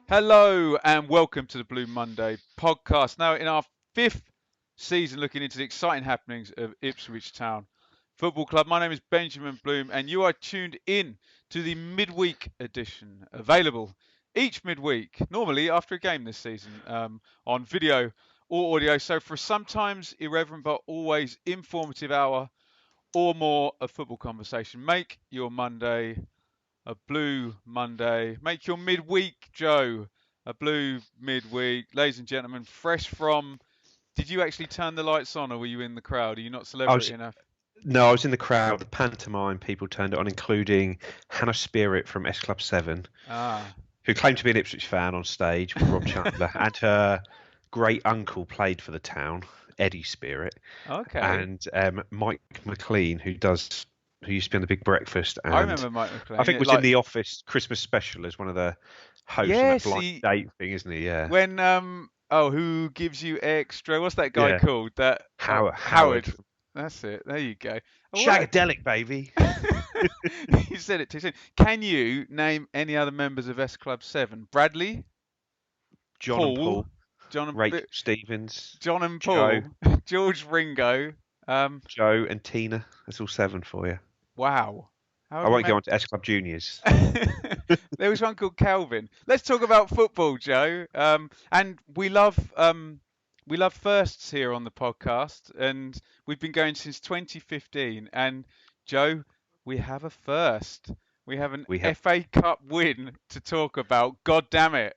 Hello and welcome to the Blue Monday podcast. Now, in our fifth season, looking into the exciting happenings of Ipswich Town Football Club. My name is Benjamin Bloom, and you are tuned in to the midweek edition, available each midweek, normally after a game this season, on video or audio. So, for a sometimes irreverent but always informative hour or more of football conversation, make your Monday a blue Monday. Make your midweek, Joe, a blue midweek. Ladies and gentlemen, fresh from. Did you actually turn the lights on, or were you in the crowd? Are you not I celebrity was enough? no, I was in the crowd. The pantomime people turned it on, including Hannah Spirit from S Club 7, Ah. who claimed to be an Ipswich fan on stage with Rob Chandler, and her great uncle played for the town, Eddie Spirit, Okay. and Mike McLean, who used to be on the Big Breakfast, I and remember Mike I McLean. think Yeah, was in like, the Office Christmas special as one of the hosts on that yes, blind he date thing, isn't he? Yeah, when oh, who gives you extra? What's that guy yeah. called? That Howard Howard. from That's it. There you go. All right. Shagadelic, baby. You said it too soon. Can you name any other members of S Club 7? Bradley, John and Paul, Paul, John and Rachel Stevens, John and Joe. Paul, George Ringo. Joe and Tina. That's all seven for you. Wow. How I have you won't go met? on to S Club Juniors. There was one called Calvin. Let's talk about football, Joe. And we love firsts here on the podcast, and we've been going since 2015. And Joe, we have a first. We have an We have FA Cup win to talk about. God damn it!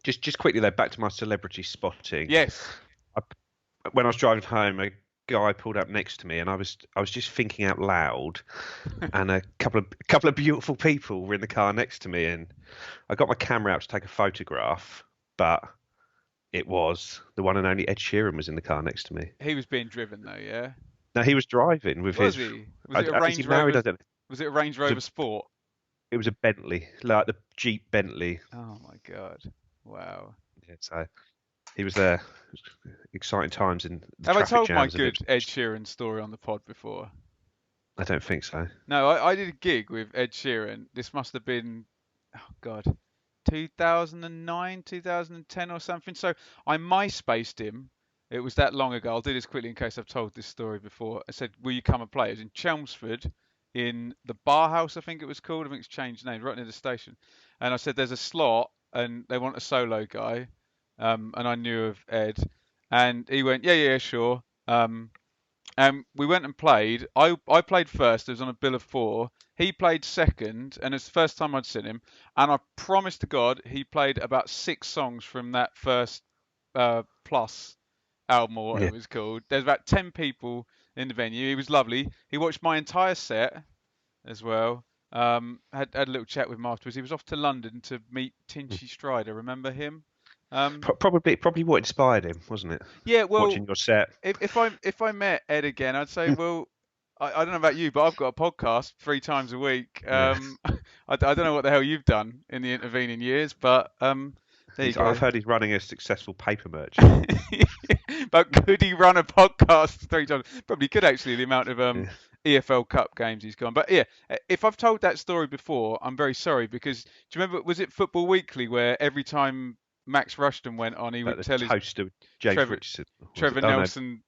just quickly though, back to my celebrity spotting. Yes. I, when I was driving home, a guy pulled up next to me, and I was just thinking out loud, and a couple of beautiful people were in the car next to me, and I got my camera out to take a photograph, but it was the one and only Ed Sheeran was in the car next to me. He was being driven though, yeah. Now he was driving with Was his. he? Was it a Is he Range married? Rover? I don't know. Was it a Range It was Rover Sport? it was a Bentley, like the Jeep Bentley. Oh my God. Wow. Yeah, so he was there. Exciting times in the Have I traffic told my jams of good Ed Ipswich. Sheeran story on the pod before? I don't think so. No, I did a gig with Ed Sheeran. This must have been, oh God, 2009, 2010 or something. So I MySpaced him. It was that long ago. I'll do this quickly in case I've told this story before. I said, will you come and play? It was in Chelmsford in the Bar House, I think it was called. I think it's changed names, right near the station. And I said, there's a slot and they want a solo guy. And I knew of Ed. And he went, yeah, yeah, sure. And we went and played. I played first. It was on a bill of four. He played second, and it's the first time I'd seen him. And I promise to God, he played about six songs from that first Plus album or Yeah. whatever it's called. There's about 10 people in the venue. He was lovely. He watched my entire set as well. Had a little chat with him afterwards. He was off to London to meet Tinchy Strider. Remember him? Um, Probably what inspired him, wasn't it? yeah, well, Watching your set. if I met Ed again, I'd say, well, I don't know about you, but I've got a podcast 3 times a week. Yeah. I don't know what the hell you've done in the intervening years, but there you I've go. heard he's running a successful paper merchant. But could he run a podcast 3 times? Probably could actually. The amount of Yeah. EFL Cup games he's gone. But yeah, if I've told that story before, I'm very sorry because do you remember? Was it Football Weekly where every time Max Rushton went on, he Like would the tell his toast of James Trevor Richardson, was it? Trevor Oh no. Nelson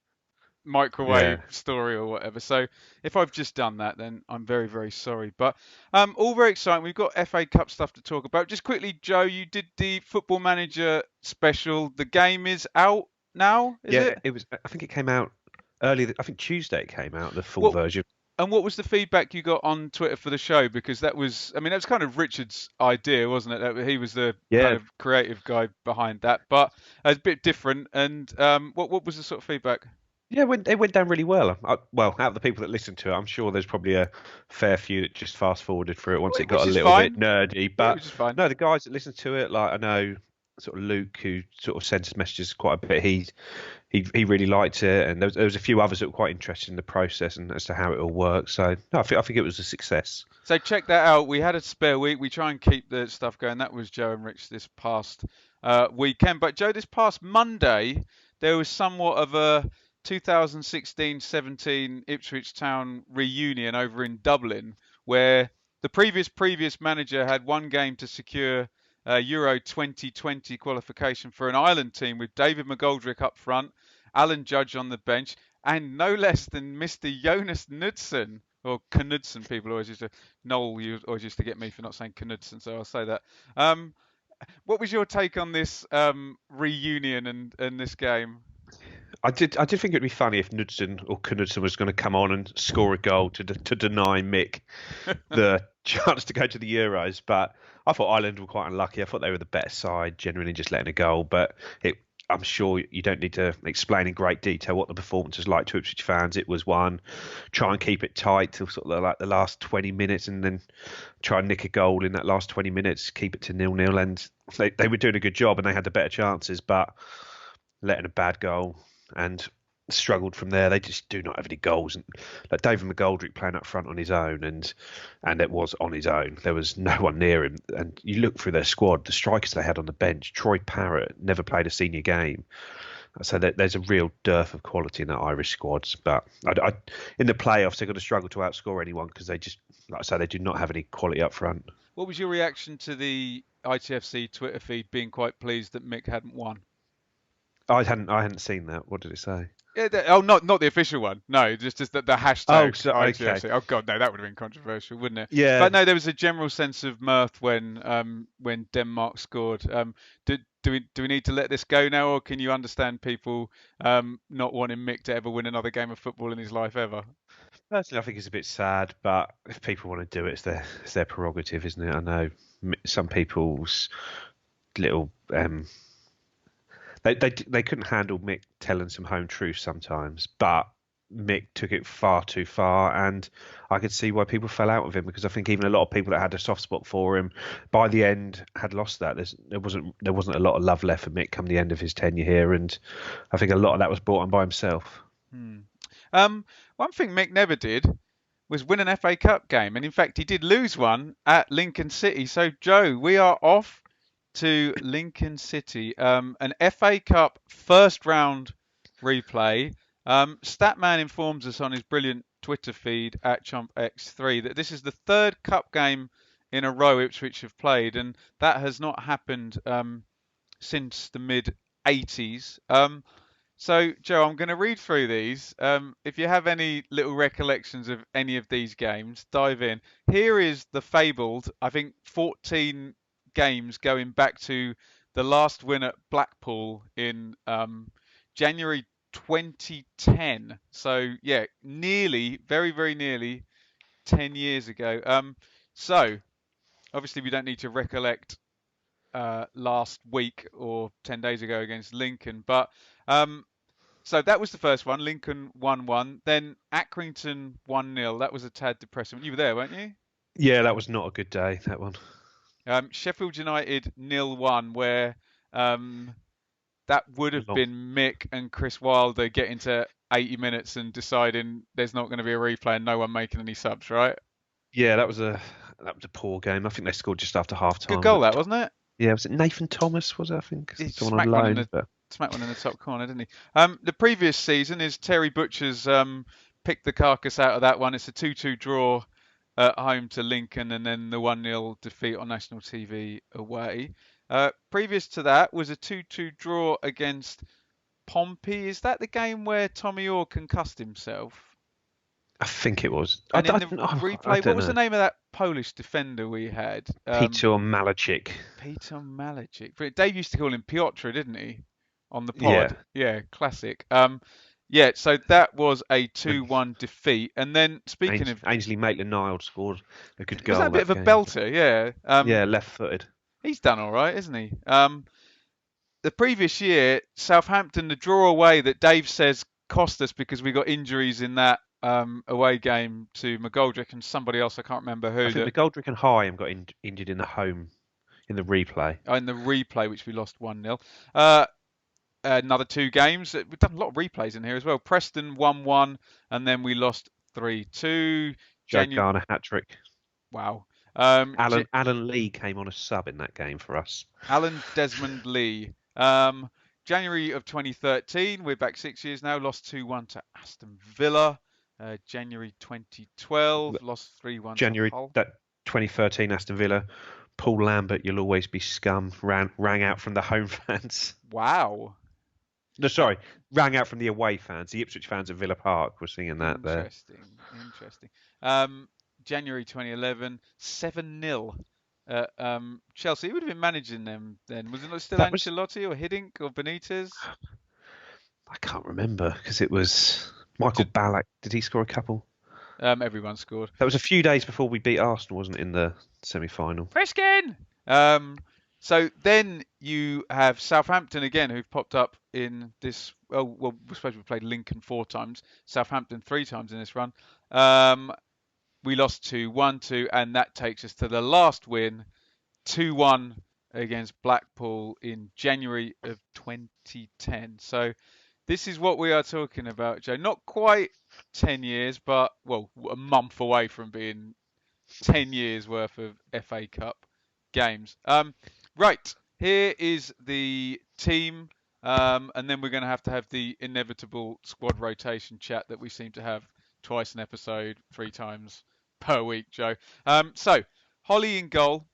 microwave Yeah. story or whatever. So if I've just done that, then I'm very, very sorry. But all very exciting. We've got FA Cup stuff to talk about. Just quickly, Joe, you did the Football Manager special. The game is out now, is Yeah, it? it was. I think it came out early. I think Tuesday it came out, the full What version. and what was the feedback you got on Twitter for the show? Because that was, I mean, that was kind of Richard's idea, wasn't it? That he was the kind Yeah, of creative guy behind that, but it's a bit different. And what was the sort of feedback? yeah, it went down really well. Well, out of the people that listened to it, I'm sure there's probably a fair few that just fast forwarded through it once it Which got a is little bit fine. nerdy. Yeah, But which is fine. no, the guys that listened to it, like I know sort of Luke, who sort of sends messages quite a bit. He really liked it, and there was a few others that were quite interested in the process and as to how it all works. So no, I think it was a success. So check that out. We had a spare week. We try and keep the stuff going. That was Joe and Rich this past weekend. But Joe, this past Monday, there was somewhat of a 2016-17 Ipswich Town reunion over in Dublin, where the previous manager had one game to secure Euro 2020 qualification for an Ireland team with David McGoldrick up front, Alan Judge on the bench, and no less than Mr. Jonas Knudsen, or Knudsen. People always used to, Noel you always used to get me for not saying Knudsen, so I'll say that. Um, what was your take on this reunion and this game? I did think it'd be funny if Knudsen or Knudsen was going to come on and score a goal to deny Mick the chance to go to the Euros, but I thought Ireland were quite unlucky. I thought they were the better side, generally just letting a goal. But I'm sure you don't need to explain in great detail what the performance was like to Ipswich fans. It was one, try and keep it tight till sort of like the last 20 minutes, and then try and nick a goal in that last 20 minutes, keep it to 0-0. And they were doing a good job, and they had the better chances, but letting a bad goal and struggled from there. They just do not have any goals. And like David McGoldrick playing up front on his own, and it was on his own. There was no one near him. And you look through their squad, the strikers they had on the bench. Troy Parrott never played a senior game, so there's a real dearth of quality in that Irish squad. But in the playoffs, they're going to struggle to outscore anyone because they just, like I say, they do not have any quality up front. What was your reaction to the ITFC Twitter feed being quite pleased that Mick hadn't won? I hadn't seen that. What did it say? Yeah, not the official one. No, just the hashtag. Oh, so, ITFC. okay. Oh God, no, that would have been controversial, wouldn't it? Yeah. But no, there was a general sense of mirth when Denmark scored. Do we need to let this go now, or can you understand people not wanting Mick to ever win another game of football in his life ever? Personally, I think it's a bit sad, but if people want to do it, it's their prerogative, isn't it? I know some people's little they couldn't handle Mick telling some home truths sometimes, but Mick took it far too far, and I could see why people fell out with him, because I think even a lot of people that had a soft spot for him by the end had lost that. There wasn't a lot of love left for Mick come the end of his tenure here, and I think a lot of that was brought on by himself. One thing Mick never did was win an FA Cup game, and in fact he did lose one at Lincoln City. So Joe, we are off to Lincoln City, an FA Cup first round replay. Statman informs us on his brilliant Twitter feed at ChompX3 that this is the third cup game in a row Ipswich have played, and that has not happened since the mid 80s. So, Joe, I'm going to read through these. If you have any little recollections of any of these games, dive in. Here is the fabled, I think, 14 games going back to the last win at Blackpool in January 2010. So, yeah, nearly, very, very nearly 10 years ago. So, obviously, we don't need to recollect last week or 10 days ago against Lincoln, but so that was the first one. Lincoln 1-1. Then Accrington 1-0. That was a tad depressing. You were there, weren't you? Yeah, that was not a good day, that one. Sheffield United 0-1, where that would have been Mick and Chris Wilder getting to 80 minutes and deciding there's not going to be a replay and no one making any subs, right? Yeah, that was a poor game. I think they scored just after half time. Good goal, that, wasn't it? Yeah, was it Nathan Thomas? Was it? I think He someone on loan. Smacked one in the top corner, didn't he? The previous season is Terry Butcher's picked the carcass out of that one. It's a 2-2 draw at home to Lincoln, and then the 1-0 defeat on national TV away. Previous to that was a 2-2 draw against Pompey. Is that the game where Tommy Orr concussed himself? I think it was. And in the replay, what was the name of that Polish defender we had? Peter Malachik. Peter Malachik. Dave used to call him Piotr, didn't he? On the pod. Yeah, classic. Yeah, so that was a 2-1 defeat. And then speaking of Ainsley Maitland-Niles scored a good goal. Was that a bit of a belter? Yeah. Yeah, left-footed. He's done all right, isn't he? The previous year, Southampton, the draw away that Dave says cost us because we got injuries in that away game to McGoldrick and somebody else, I can't remember who. I think McGoldrick and Hyam got injured in the replay. In the replay, which we lost 1-0. Another two games. We've done a lot of replays in here as well. Preston 1-1, and then we lost 3-2. Joe Garner hat-trick. Wow. Alan Lee came on a sub in that game for us. Alan Desmond Lee. January of 2013, we're back 6 years now, lost 2-1 to Aston Villa. January 2012, lost 3-1 January to Hull. That 2013 Aston Villa Paul Lambert, "You'll Always Be Scum" rang out from the home fans. Wow. No, Uh, sorry, rang out from the away fans. The Ipswich fans at Villa Park were singing that there. Interesting. Um, January 2011, 7-0. Chelsea. Who would have been managing them then? Was it still That was Ancelotti or Hiddink or Benitez? I can't remember because it was Or Michael did Ballack. Did he score a couple? everyone scored? That was a few days before we beat Arsenal, wasn't it, in the semi-final? Friskin! So then you have Southampton again, who've popped up in this. Well, we're supposed to have played Lincoln 4 times, Southampton 3 times in this run. Um, we lost to 1-2, and that takes us to the last win, 2-1 against Blackpool in January of 2010. So this is what we are talking about, Joe. Not quite 10 years, but well, a month away from being 10 years worth of FA Cup games. Right, here is the team, and then we're going to have the inevitable squad rotation chat that we seem to have twice an episode, 3 times per week, Joe. So, Holly in goal,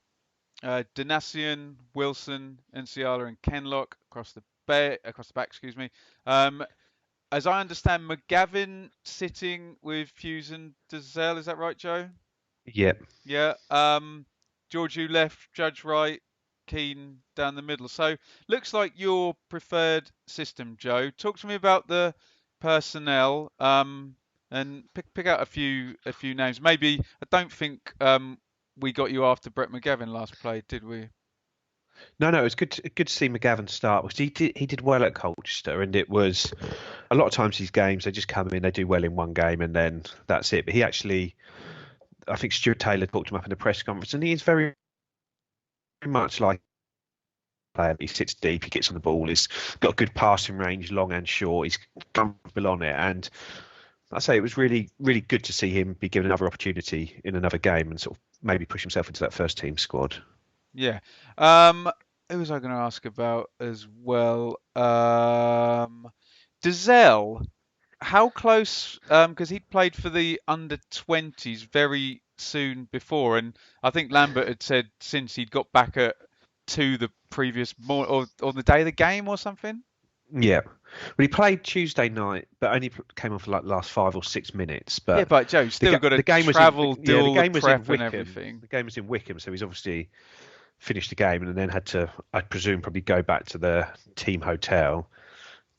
Donasian, Wilson, Enciala, and Kenlock across the back, excuse me. As I understand, McGavin sitting with Hughes and Dazelle, is that right, Joe? Yep. Yeah. Georgiou left, Judge right, Keane down the middle. So looks like your preferred system, Joe. Talk to me about the personnel, and pick out a few names. Maybe I don't think we got you after Brett McGavin last played, did we? No, it was good to see McGavin start because he did well at Colchester, and it was a lot of times these games they just come in, they do well in one game, and then that's it. But he actually, I think Stuart Taylor talked him up in the press conference, and he is very much like a player. He sits deep, he gets on the ball, he's got good passing range, long and short. He's comfortable on it, and I say it was really, really good to see him be given another opportunity in another game and sort of maybe push himself into that first team squad. Yeah. Who was I going to ask about as well? Dazelle. How close? Because he played for the under 20s very soon before, and I think Lambert had said since he'd got back to the previous or on the day of the game or something. Yeah. Well, he played Tuesday night, but only came on for like last 5 or 6 minutes. Yeah, But but Joe, still got to the game was in travel, do yeah the all the game was in prep and Wickham. everything. The game was in Wickham, so he's obviously finished the game and then had to, I presume, probably go back to the team hotel,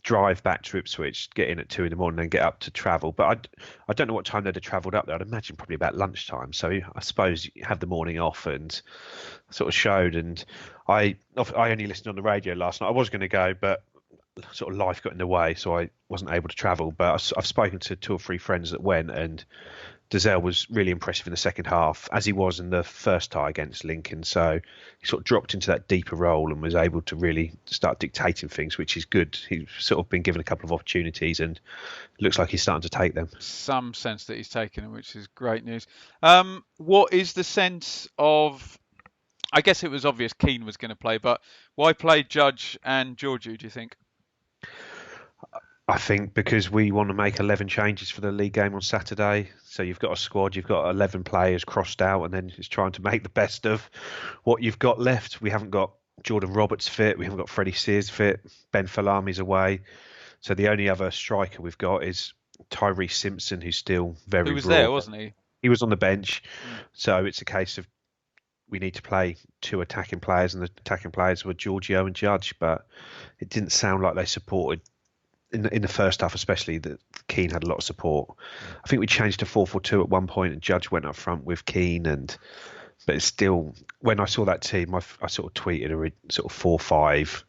drive back to Ipswich, get in at 2 in the morning, and get up to travel. But I don't know what time they'd have travelled up there. I'd imagine probably about lunchtime. So I suppose you have the morning off and sort of showed. And I only listened on the radio last night. I was going to go, but sort of life got in the way, so I wasn't able to travel. But I've spoken to 2 or 3 friends that went, and Dazelle was really impressive in the second half, as he was in the first tie against Lincoln. So he sort of dropped into that deeper role and was able to really start dictating things, which is good. He's sort of been given a couple of opportunities and looks like he's starting to take them. Some sense that he's taken it, which is great news. What is the sense of? I guess it was obvious Keane was going to play, but why play Judge and Georgiou, do you think? I think because we want to make 11 changes for the league game on Saturday. So you've got a squad, you've got 11 players crossed out, and then it's trying to make the best of what you've got left. We haven't got Jordan Roberts fit, we haven't got Freddie Sears fit, Ben Falami's away. So the only other striker we've got is Tyrese Simpson, who's still very Who was raw. there, wasn't he? He was on the bench. Mm. So it's a case of we need to play 2 attacking players, and the attacking players were Giorgio and Judge, but it didn't sound like they supported in the first half, especially that Keane had a lot of support. I think we changed to 4-4-2 at one point, and Judge went up front with Keane. But it's still, when I saw that team, I sort of tweeted a sort of 4-5.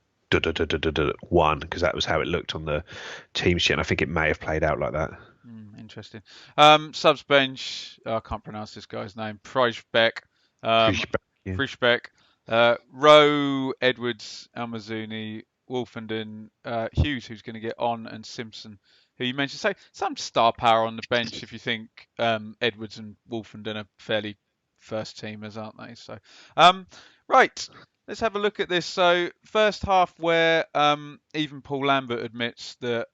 1 because that was how it looked on the team sheet, and I think it may have played out like that. Interesting. Subs bench. I can't pronounce this guy's name. Frischbeck. Yeah. Frischbeck. Rowe, Edwards, Almazuni, Wolfenden, Hughes, who's going to get on, and Simpson, who you mentioned. So some star power on the bench if you think Edwards and Wolfenden are fairly first teamers, aren't they? So, right. Let's have a look at this. So first half where even Paul Lambert admits that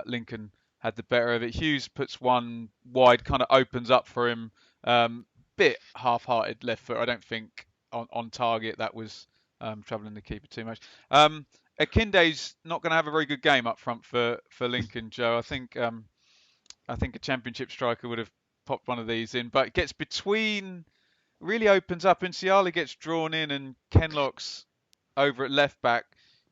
Lincoln had the better of it. Hughes puts one wide, kind of opens up for him. Bit half-hearted left foot. I don't think on target. That was troubling the keeper too much. Akinde's not going to have a very good game up front for Lincoln, Joe. I think a championship striker would have popped one of these in, but it gets between, really opens up, and Ciala gets drawn in, and Kenlock's over at left back.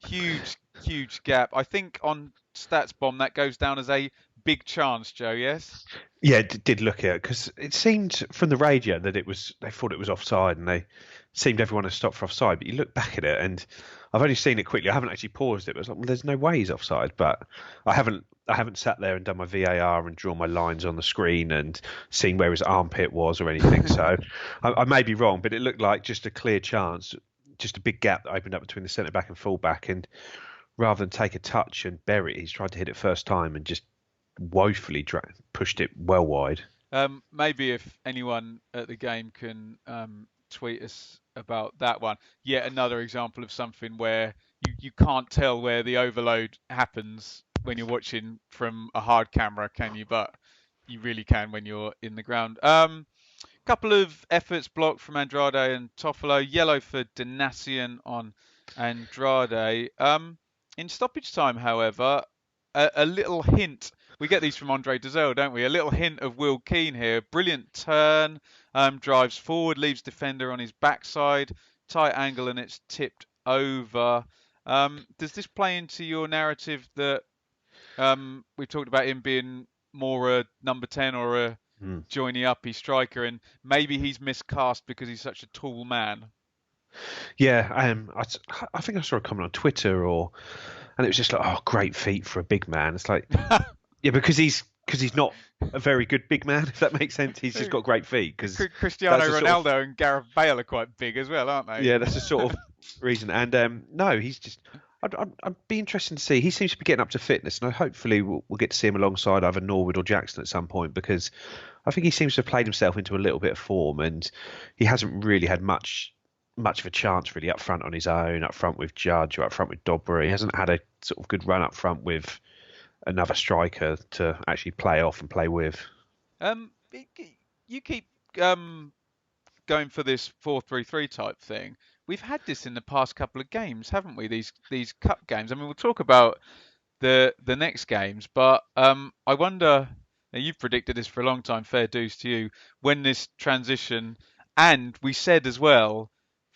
Huge gap. I think on Stats Bomb that goes down as a big chance, Joe. Yes. Yeah, it did look at it because it seemed from the radio that they thought it was offside and they seemed everyone to stop for offside. But you look back at it and I've only seen it quickly. I haven't actually paused it. But I was like, well, there's no way he's offside. But I haven't sat there and done my VAR and drawn my lines on the screen and seen where his armpit was or anything. So I may be wrong, but it looked like just a clear chance, just a big gap that opened up between the centre back and full back. And rather than take a touch and bury it, he's tried to hit it first time and just woefully pushed it well wide. Maybe if anyone at the game can tweet us about that one. Yet another example of something where you can't tell where the overload happens when you're watching from a hard camera, can you? But you really can when you're in the ground. Couple of efforts blocked from Andrade and Toffolo. Yellow for Donasian on Andrade. In stoppage time, however, a little hint. We get these from Andre Dazelle, don't we? A little hint of Will Keane here. Brilliant turn, drives forward, leaves defender on his backside, tight angle, and it's tipped over. Does this play into your narrative that we've talked about him being more a number 10 or a joiny uppy striker, and maybe he's miscast because he's such a tall man? Yeah, I think I saw a comment on Twitter and it was just like, oh, great feet for a big man. It's like, yeah, because he's not a very good big man, if that makes sense. He's just got great feet. Because Cristiano Ronaldo and Gareth Bale are quite big as well, aren't they? Yeah, that's the sort of reason. And no, he's just. I'd be interested to see. He seems to be getting up to fitness, and hopefully we'll get to see him alongside either Norwood or Jackson at some point, because I think he seems to have played himself into a little bit of form, and he hasn't really had much of a chance really up front on his own, up front with Judge or up front with Dobra. He hasn't had a sort of good run up front with another striker to actually play off and play with. You keep going for this 4-3-3 type thing. We've had this in the past couple of games, haven't we? These cup games. I mean, we'll talk about the next games, but I wonder. Now, you've predicted this for a long time. Fair dues to you. When this transition, and we said as well,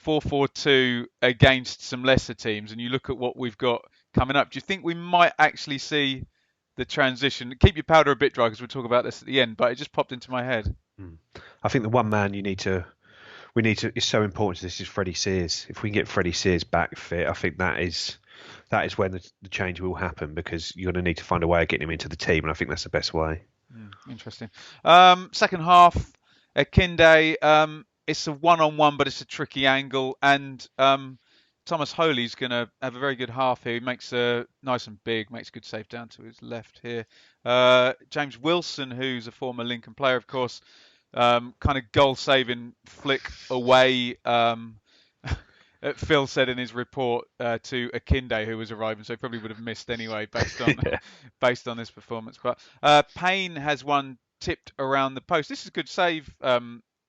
4-4-2 against some lesser teams, and you look at what we've got coming up. Do you think we might actually see the transition? Keep your powder a bit dry because we'll talk about this at the end. But it just popped into my head. I think the one man we need to is so important to this is Freddie Sears. If we can get Freddie Sears back fit, I think that is when the change will happen, because you're going to need to find a way of getting him into the team, and I think that's the best way. Interesting. Second half, Akinde. It's a one-on-one, but it's a tricky angle, and Thomas Holy's going to have a very good half here. He makes a nice and big, makes a good save down to his left here. James Wilson, who's a former Lincoln player, of course, kind of goal-saving flick away. Phil said in his report to Akinde, who was arriving, so he probably would have missed anyway based on this performance. But Payne has one tipped around the post. This is a good save,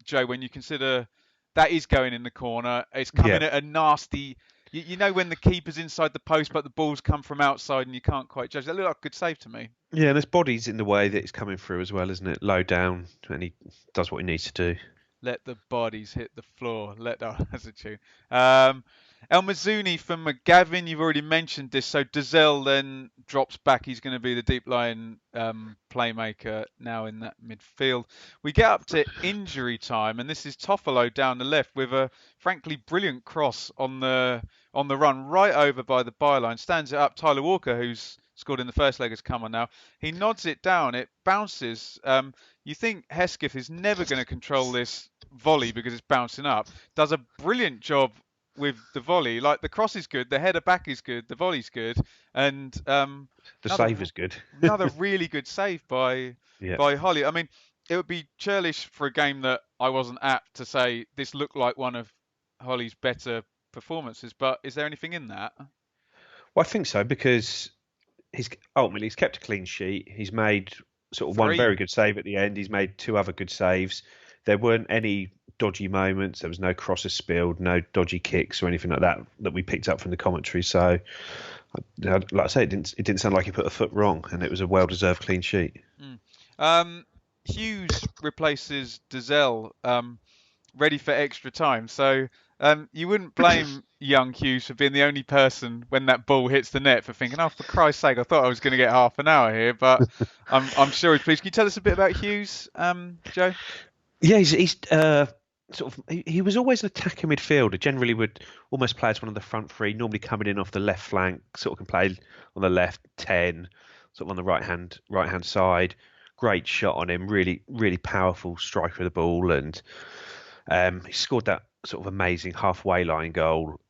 Joe, when you consider that is going in the corner. It's coming at a nasty. You know when the keeper's inside the post, but the ball's come from outside and you can't quite judge. That looked like a good save to me. Yeah, and there's bodies in the way that it's coming through as well, isn't it? Low down, and he does what he needs to do. Let the bodies hit the floor. That's a tune. El Mazzuni from McGavin, you've already mentioned this. So Dazelle then drops back. He's going to be the deep line playmaker now in that midfield. We get up to injury time, and this is Toffolo down the left with a frankly brilliant cross on the run right over by the byline. Stands it up. Tyler Walker, who's scored in the first leg, has come on now. He nods it down. It bounces. You think Hesketh is never going to control this volley because it's bouncing up. Does a brilliant job with the volley. Like, the cross is good, the header back is good, the volley's good, and the save is good. Another really good save by Holly. I mean, it would be churlish for a game that I wasn't at to say this looked like one of Holly's better performances, but is there anything in that? Well, I think so, because he's kept a clean sheet. He's made sort of one very good save at the end. He's made two other good saves. There weren't any dodgy moments. There was no crosses spilled, no dodgy kicks or anything like that that we picked up from the commentary. So, like I say, it didn't sound like he put a foot wrong, and it was a well-deserved clean sheet. Mm. Hughes replaces Dazelle, ready for extra time. So you wouldn't blame young Hughes for being the only person when that ball hits the net for thinking, "Oh, for Christ's sake, I thought I was going to get half an hour here." But I'm sure he's pleased. Can you tell us a bit about Hughes, Joe? Yeah, he's sort of he was always an attacking midfielder. Generally, would almost play as one of the front three. Normally coming in off the left flank, sort of can play on the left 10, sort of on the right hand side. Great shot on him. Really, really powerful striker of the ball, and he scored that sort of amazing halfway line goal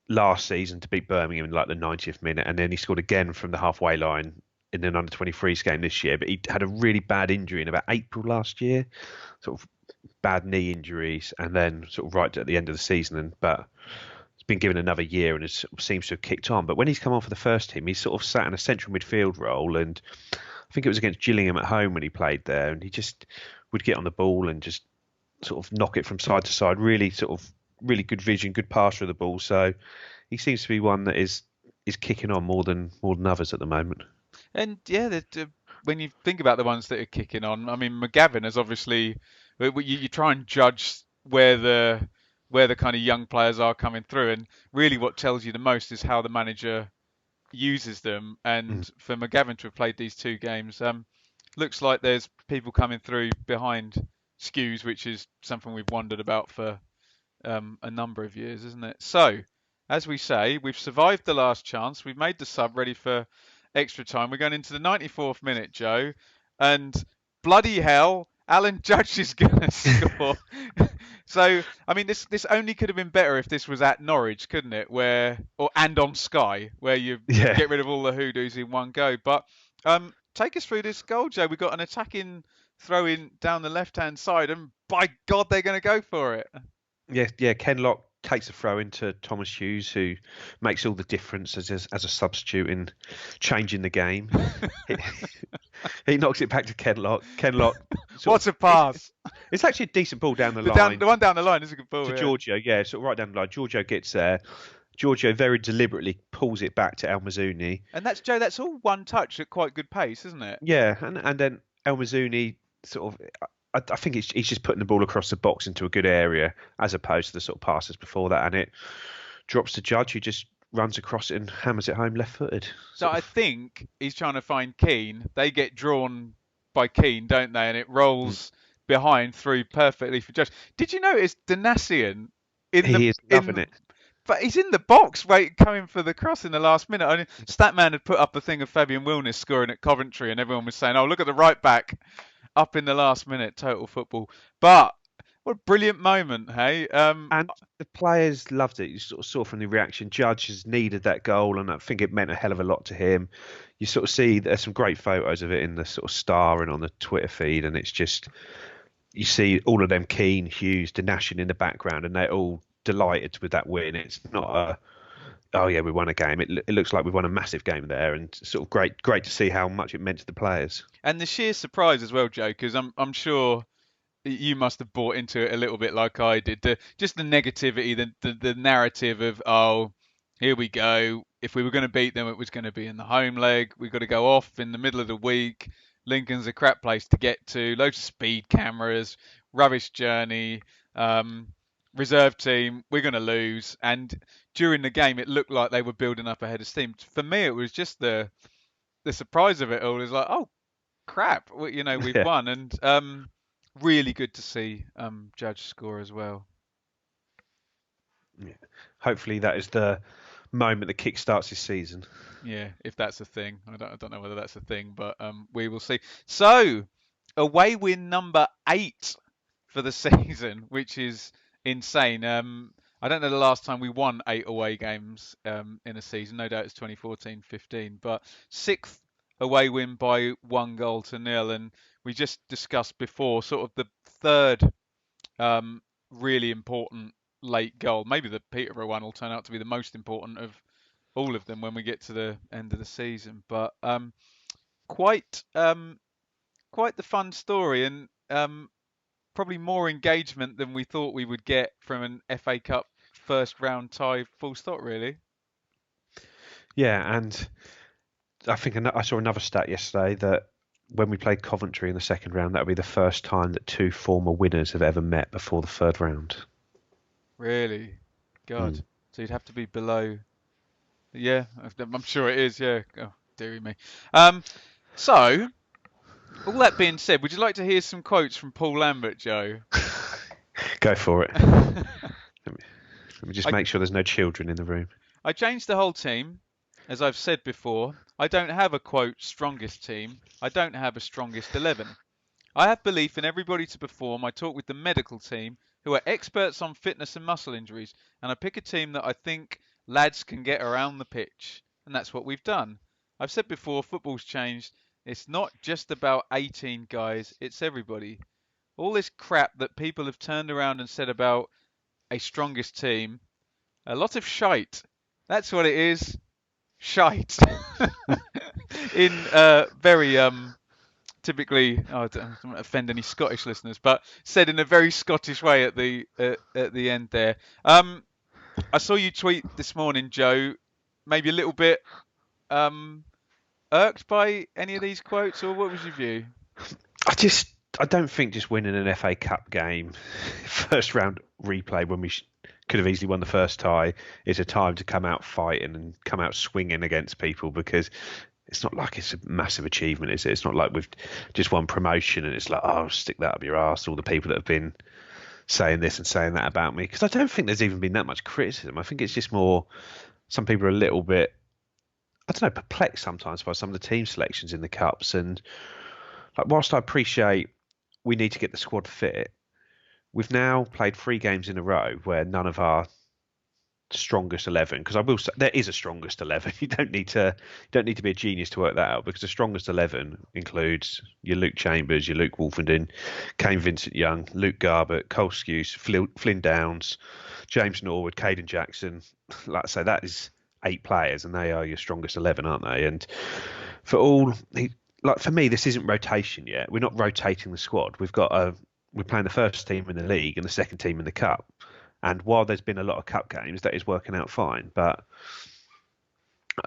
last season to beat Birmingham in like the 90th minute, and then he scored again from the halfway line in an under 23s game this year. But he had a really bad injury in about April last year, sort of bad knee injuries, and then sort of right at the end of the season. But he's been given another year and seems to have kicked on. But when he's come on for the first team, he's sort of sat in a central midfield role, and I think it was against Gillingham at home when he played there, and he just would get on the ball and just sort of knock it from side to side. Really sort of really good vision, good passer of the ball. So he seems to be one that is kicking on more than others at the moment. And yeah, when you think about the ones that are kicking on, I mean, McGavin is obviously you try and judge where the kind of young players are coming through, and really what tells you the most is how the manager uses them. Mm. And for McGavin to have played these two games, looks like there's people coming through behind Skews, which is something we've wondered about for a number of years, isn't it? So, as we say, we've survived the last chance. We've made the sub ready for extra time. We're going into the 94th minute, Joe, and bloody hell, Alan Judge is going to score. So, I mean, this only could have been better if this was at Norwich, couldn't it? And on Sky, where you Yeah. get rid of all the hoodoos in one go. But take us through this goal, Joe. We've got an attacking throw in down the left-hand side, and by God, they're going to go for it. Yeah. Ken Lock takes a throw into Thomas Hughes, who makes all the difference as a substitute in changing the game. he knocks it back to Ken Lock. Ken Lock. What's a pass? It's actually a decent ball down the line. The one down the line is a good ball. To Yeah. Giorgio, yeah, sort of right down the line. Giorgio gets there. Giorgio very deliberately pulls it back to El Mazzuni. And that's Joe. That's all one touch at quite good pace, isn't it? Yeah, and then El Mazzuni sort of. I think he's just putting the ball across the box into a good area as opposed to the sort of passes before that, and it drops to Judge, who just runs across it and hammers it home left-footed. So I think he's trying to find Keane. They get drawn by Keane, don't they? And it rolls behind through perfectly for Judge. Did you notice Danasian He is loving it. But he's in the box, coming for the cross in the last minute. I mean, Statman had put up a thing of Fabian Wilness scoring at Coventry, and everyone was saying, "Oh, look at the right back up in the last minute, total football." But what a brilliant moment, hey? And the players loved it. You sort of saw from the reaction, Judge has needed that goal, and I think it meant a hell of a lot to him. You sort of see there's some great photos of it in the sort of Star and on the Twitter feed, and it's just you see all of them, Keane, Hughes, Danashian in the background, and they're all delighted with that win. It's not a oh yeah, we won a game. It looks like we won a massive game there, and sort of great to see how much it meant to the players. And the sheer surprise as well, Joe, because I'm sure you must have bought into it a little bit like I did. Just the negativity, the narrative of, oh, here we go. If we were going to beat them, it was going to be in the home leg. We've got to go off in the middle of the week. Lincoln's a crap place to get to. Loads of speed cameras, rubbish journey, reserve team. We're going to lose. And during the game, it looked like they were building up a head of steam. For me, it was just the surprise of it all. Is like, oh crap, we've Yeah. won. And really good to see Judge score as well. Yeah. Hopefully that is the moment that kickstarts this season. Yeah, if that's a thing. I don't know whether that's a thing, but we will see. So, away win number 8 for the season, which is insane. I don't know the last time we won 8 away games in a season. No doubt it's 2014-15, but 6th away win by 1-0. And we just discussed before sort of the third really important late goal. Maybe the Peterborough one will turn out to be the most important of all of them when we get to the end of the season. But quite the fun story, and probably more engagement than we thought we would get from an FA Cup first round tie. Full stop, really. Yeah, and I think I saw another stat yesterday that when we played Coventry in the second round, that would be the first time that two former winners have ever met before the third round. Really, God. Mm. So you'd have to be below. Yeah, I'm sure it is. Yeah. Oh, dearie me. Um, so all that being said, would you like to hear some quotes from Paul Lambert, Joe? Go for it. Let me just I make sure there's no children in the room. I changed the whole team. As I've said before, I don't have a quote strongest team. I don't have a strongest 11. I have belief in everybody to perform. I talk with the medical team, who are experts on fitness and muscle injuries, and I pick a team that I think lads can get around the pitch. And that's what we've done. I've said before, football's changed. It's not just about 18 guys, it's everybody. All this crap that people have turned around and said about a strongest team, a lot of shite. That's what it is. Shite. In very typically, oh, I don't want to offend any Scottish listeners, but said in a very Scottish way at the end there. I saw you tweet this morning, Joe. Maybe a little bit irked by any of these quotes, or what was your view? I don't think just winning an FA Cup game, first round replay when we could have easily won the first tie, is a time to come out fighting and come out swinging against people, because it's not like it's a massive achievement, is it? It's not like we've just won promotion and it's like, oh, stick that up your arse, all the people that have been saying this and saying that about me. Because I don't think there's even been that much criticism. I think it's just more, some people are a little bit, I don't know, perplexed sometimes by some of the team selections in the Cups. And like, whilst I appreciate we need to get the squad fit, we've now played 3 games in a row where none of our strongest 11, because I will say there is a strongest 11. You don't need to be a genius to work that out, because the strongest 11 includes your Luke Chambers, your Luke Wolfenden, Kane Vincent-Young, Luke Garbett, Cole Skuse, Flynn Downs, James Norwood, Caden Jackson. Like I say, that is 8 players, and they are your strongest 11, aren't they? And for me, this isn't rotation yet. We're not rotating the squad. We're playing the first team in the league and the second team in the cup. And while there's been a lot of cup games, that is working out fine. But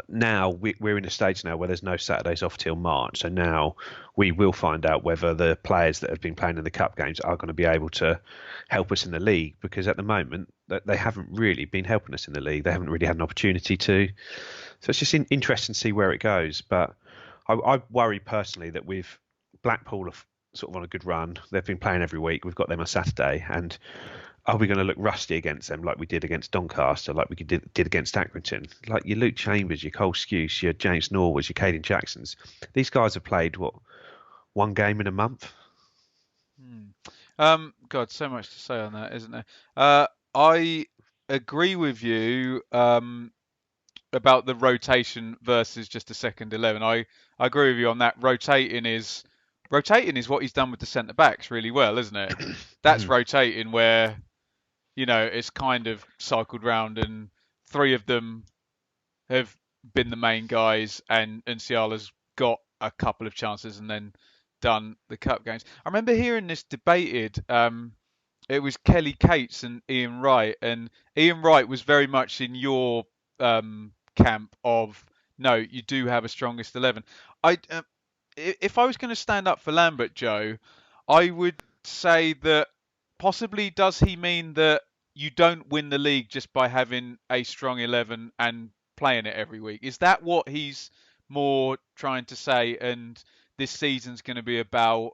now we're in a stage now where there's no Saturdays off till March. So now we will find out whether the players that have been playing in the cup games are going to be able to help us in the league. Because at the moment, they haven't really been helping us in the league. They haven't really had an opportunity to. So it's just interesting to see where it goes. But I worry personally that with Blackpool are sort of on a good run. They've been playing every week. We've got them on Saturday. And are we going to look rusty against them like we did against Doncaster, like we did against Accrington? Like your Luke Chambers, your Cole Skuse, your James Norwoods, your Caden Jacksons. These guys have played, one game in a month? God, so much to say on that, isn't there? I agree with you about the rotation versus just a second 11. I agree with you on that. Rotating is what he's done with the centre backs really well, isn't it? That's rotating where, it's kind of cycled round and 3 of them have been the main guys, and Ciala's got a couple of chances and then done the cup games. I remember hearing this debated. It was Kelly Cates and Ian Wright, and Ian Wright was very much in your camp of, no, you do have a strongest 11. If I was going to stand up for Lambert, Joe, I would say that possibly does he mean that you don't win the league just by having a strong 11 and playing it every week? Is that what he's more trying to say? And this season's going to be about,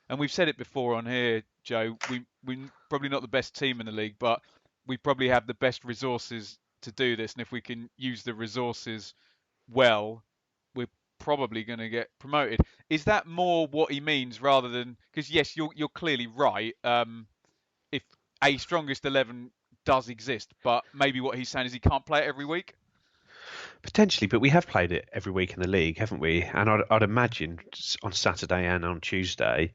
and we've said it before on here, Joe, we're probably not the best team in the league, but we probably have the best resources to do this. And if we can use the resources well, we're probably going to get promoted. Is that more what he means rather than, because yes, you're clearly right. If a strongest 11 does exist, but maybe what he's saying is he can't play it every week. Potentially, but we have played it every week in the league, haven't we? And I'd imagine on Saturday and on Tuesday,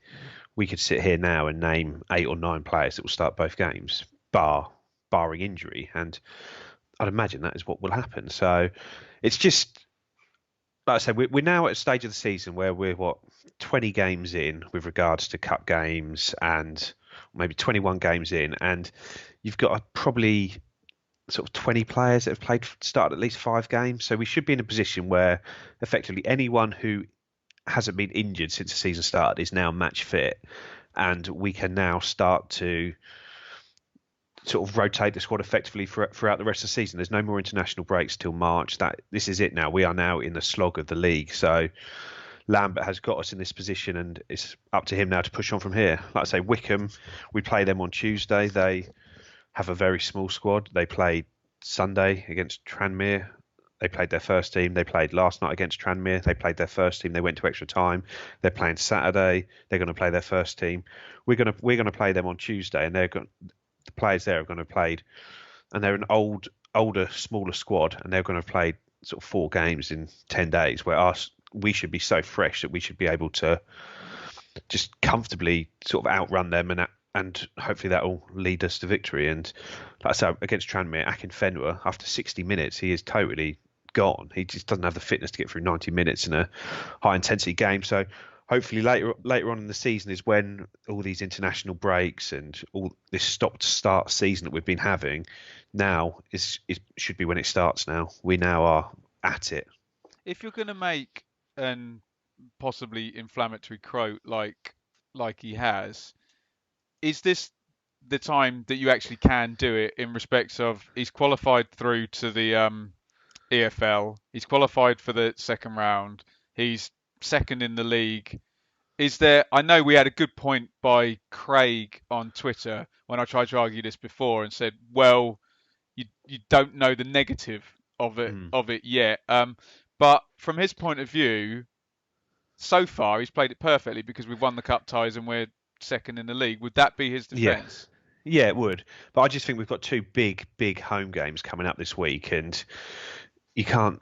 we could sit here now and name 8 or 9 players that will start both games, barring injury. And I'd imagine that is what will happen. So it's just, like I said, we're now at a stage of the season where we're 20 games in with regards to cup games, and maybe 21 games in, and you've got probably sort of 20 players that have started at least 5 games. So we should be in a position where effectively anyone who hasn't been injured since the season started is now match fit, and we can now start to sort of rotate the squad effectively throughout the rest of the season. There's no more international breaks till March. This is it now. We are now in the slog of the league. So Lambert has got us in this position, and it's up to him now to push on from here. Like I say, Wickham, we play them on Tuesday. They have a very small squad. They played Sunday against Tranmere. They played their first team. They played last night against Tranmere. They played their first team. They went to extra time. They're playing Saturday. They're going to play their first team. We're going to play them on Tuesday, and the players there are going to have played, and they're an older, smaller squad, and they're going to have played sort of 4 games in 10 days. Where we should be so fresh that we should be able to just comfortably sort of outrun them, and hopefully that will lead us to victory. And like I said, against Tranmere, Akinfenwa, after 60 minutes, he is totally gone. He just doesn't have the fitness to get through 90 minutes in a high intensity game. So hopefully later on in the season is when all these international breaks and all this stop to start season that we've been having now should be when it starts now. We now are at it. If you're going to make an possibly inflammatory quote like he has, is this the time that you actually can do it in respects of he's qualified through to the EFL, he's qualified for the second round, he's second in the league. Is there? I know we had a good point by Craig on Twitter when I tried to argue this before and said, well, you don't know the negative of it yet. But from his point of view, so far he's played it perfectly because we've won the cup ties and we're second in the league. Would that be his defence? Yeah, it would. But I just think we've got 2 big home games coming up this week, and you can't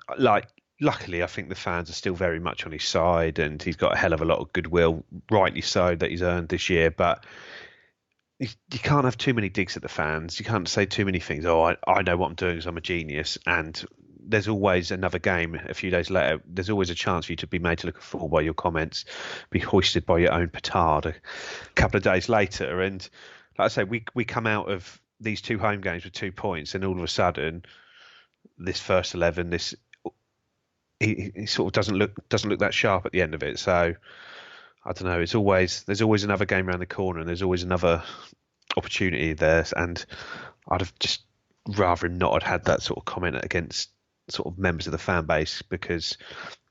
luckily, I think the fans are still very much on his side, and he's got a hell of a lot of goodwill, rightly so, that he's earned this year. But you can't have too many digs at the fans. You can't say too many things. Oh, I know what I'm doing because I'm a genius. And there's always another game a few days later. There's always a chance for you to be made to look a fool by your comments, be hoisted by your own petard a couple of days later. And like I say, we come out of these 2 home games with 2 points, and all of a sudden, this first 11, he sort of doesn't look that sharp at the end of it. So I don't know. There's always another game around the corner, and there's always another opportunity there. And I'd have just rather him not have had that sort of comment against sort of members of the fan base, because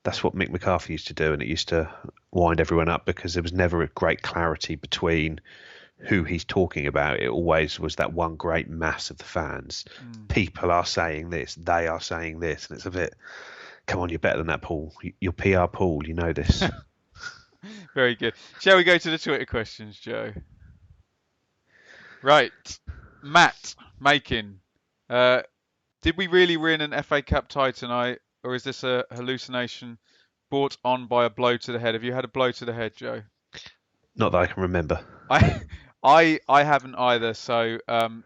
that's what Mick McCarthy used to do, and it used to wind everyone up because there was never a great clarity between who he's talking about. It always was that one great mass of the fans. People are saying this, they are saying this, and it's a bit, come on, you're better than that, Paul. You're PR Paul, you know this. Very good. Shall we go to the Twitter questions, Joe? Right. Matt Makin. Did we really win an FA Cup tie tonight, or is this a hallucination brought on by a blow to the head? Have you had a blow to the head, Joe? Not that I can remember. I haven't either. So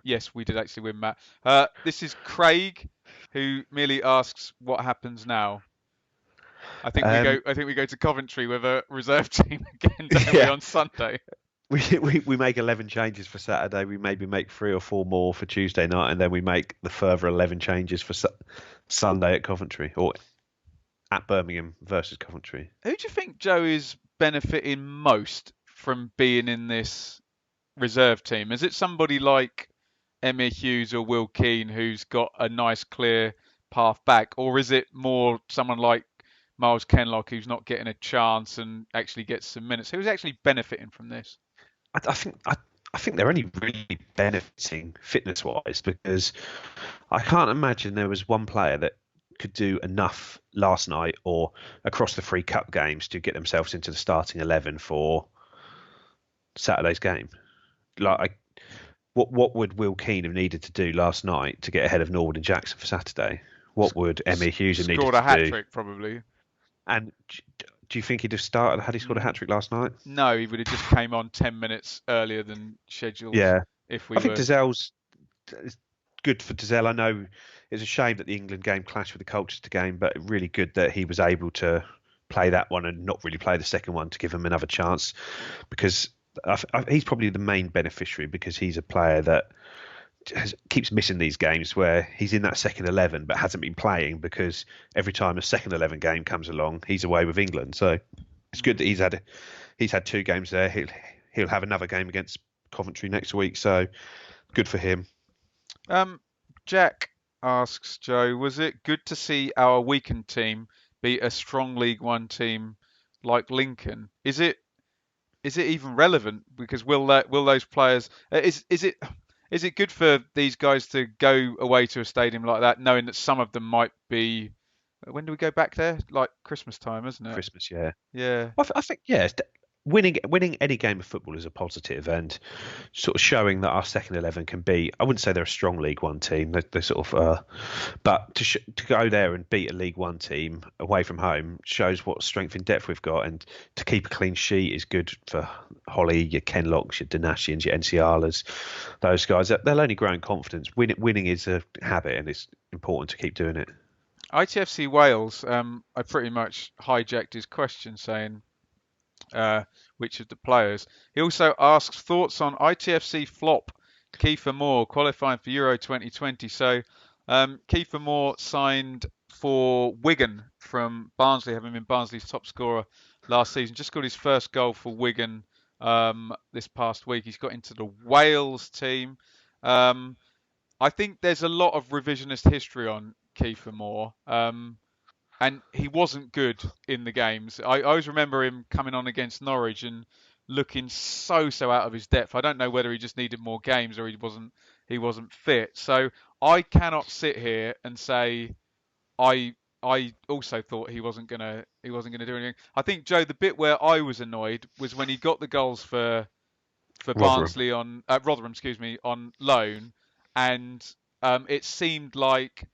yes, we did actually win, Matt. This is Craig, who merely asks what happens now. I think we go to Coventry with a reserve team again, don't we, on Sunday? We make 11 changes for Saturday. We maybe make 3 or 4 more for Tuesday night, and then we make the further 11 changes for Sunday at Coventry, or at Birmingham versus Coventry. Who do you think, Joe, is benefiting most from being in this reserve team? Is it somebody like Emir Hughes or Will Keane, who's got a nice clear path back, or is it more someone like Miles Kenlock, who's not getting a chance and actually gets some minutes? Who's actually benefiting from this? I think they're only really benefiting fitness-wise, because I can't imagine there was one player that could do enough last night or across the 3 cup games to get themselves into the starting 11 for Saturday's game. What would Will Keane have needed to do last night to get ahead of Norwood and Jackson for Saturday? What would Emir Hughes have needed to do? Scored a hat-trick, probably. And do you think he'd have started had he scored a hat-trick last night? No, he would have just came on 10 minutes earlier than scheduled. Yeah. I think Dazzel's good for Dazzel. I know it's a shame that the England game clashed with the Colchester game, but really good that he was able to play that one and not really play the second one to give him another chance, because He's probably the main beneficiary because he's a player that keeps missing these games where he's in that second 11 but hasn't been playing because every time a second 11 game comes along, he's away with England. So it's good that he's had 2 games there. He'll have another game against Coventry next week. So good for him. Jack asks Joe, was it good to see our weakened team beat a strong League One team like Lincoln? Is it even relevant? Because will those players is it good for these guys to go away to a stadium like that, knowing that some of them might be? When do we go back there? Like Christmas time, isn't it? Christmas, yeah. Yeah. I think yeah, winning any game of football is a positive, and sort of showing that our second 11 can be. I wouldn't say they're a strong League One team. They're sort of, but to go there and beat a League One team away from home shows what strength and depth we've got, and to keep a clean sheet is good for Holly, your Kenlocks, your Donatians, your NCRs, those guys. They'll only grow in confidence. Winning is a habit, and it's important to keep doing it. ITFC Wales, I pretty much hijacked his question saying which of the players. He also asks thoughts on ITFC flop Kiefer Moore qualifying for Euro 2020. So Kiefer Moore signed for Wigan from Barnsley, having been Barnsley's top scorer last season. Just got his first goal for Wigan this past week. He's got into the Wales team. I think there's a lot of revisionist history on Kiefer Moore. And he wasn't good in the games. I always remember him coming on against Norwich and looking so out of his depth. I don't know whether he just needed more games or he wasn't fit. So I cannot sit here and say I also thought he wasn't gonna do anything. I think, Joe, the bit where I was annoyed was when he got the goals for Barnsley on Rotherham, on loan, and it seemed like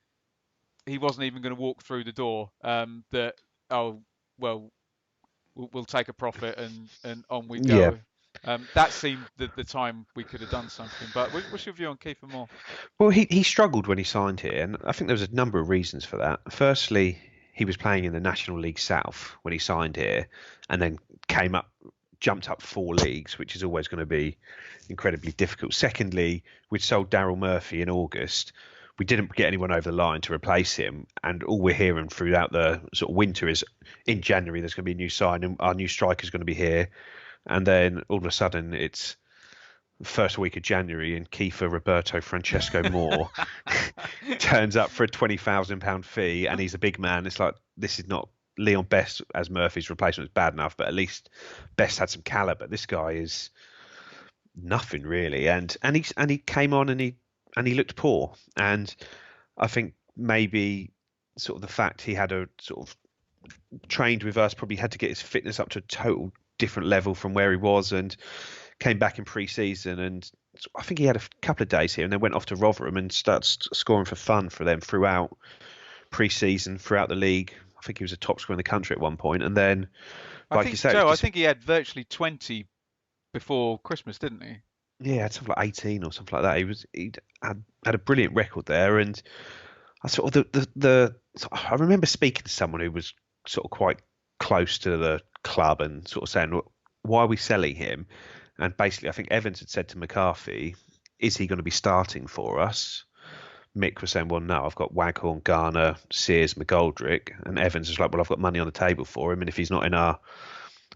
he wasn't even going to walk through the door. That we'll take a profit and on we go. Yeah. That seemed the time we could have done something. But what's your view on Kiefer Moore? Well, he struggled when he signed here, and I think there was a number of reasons for that. Firstly, he was playing in the National League South when he signed here, and then jumped up 4 leagues, which is always going to be incredibly difficult. Secondly, we'd sold Daryl Murphy in August. We didn't get anyone over the line to replace him, and all we're hearing throughout the sort of winter is in January there's going to be a new sign, and our new striker's going to be here, and then all of a sudden it's the first week of January and Kiefer Roberto Francesco Moore turns up for a £20,000 fee, and he's a big man. It's like, this is not Leon Best as Murphy's replacement was bad enough, but at least Best had some calibre. This guy is nothing really, and he came on and he looked poor. And I think maybe sort of the fact he had a sort of trained with us, probably had to get his fitness up to a total different level from where he was, and came back in pre-season. And I think he had a couple of days here and then went off to Rotherham and started scoring for fun for them throughout pre-season, throughout the league. I think he was a top scorer in the country at one point. And then, like you say, Joe, I think he had virtually 20 before Christmas, didn't he? Yeah, something like 18 or something like that. He had a brilliant record there, and I sort of I remember speaking to someone who was sort of quite close to the club and sort of saying, why are we selling him? And basically, I think Evans had said to McCarthy, is he going to be starting for us? Mick was saying, well, no, I've got Waghorn, Garner, Sears, McGoldrick, and Evans was like, well, I've got money on the table for him, and if he's not in our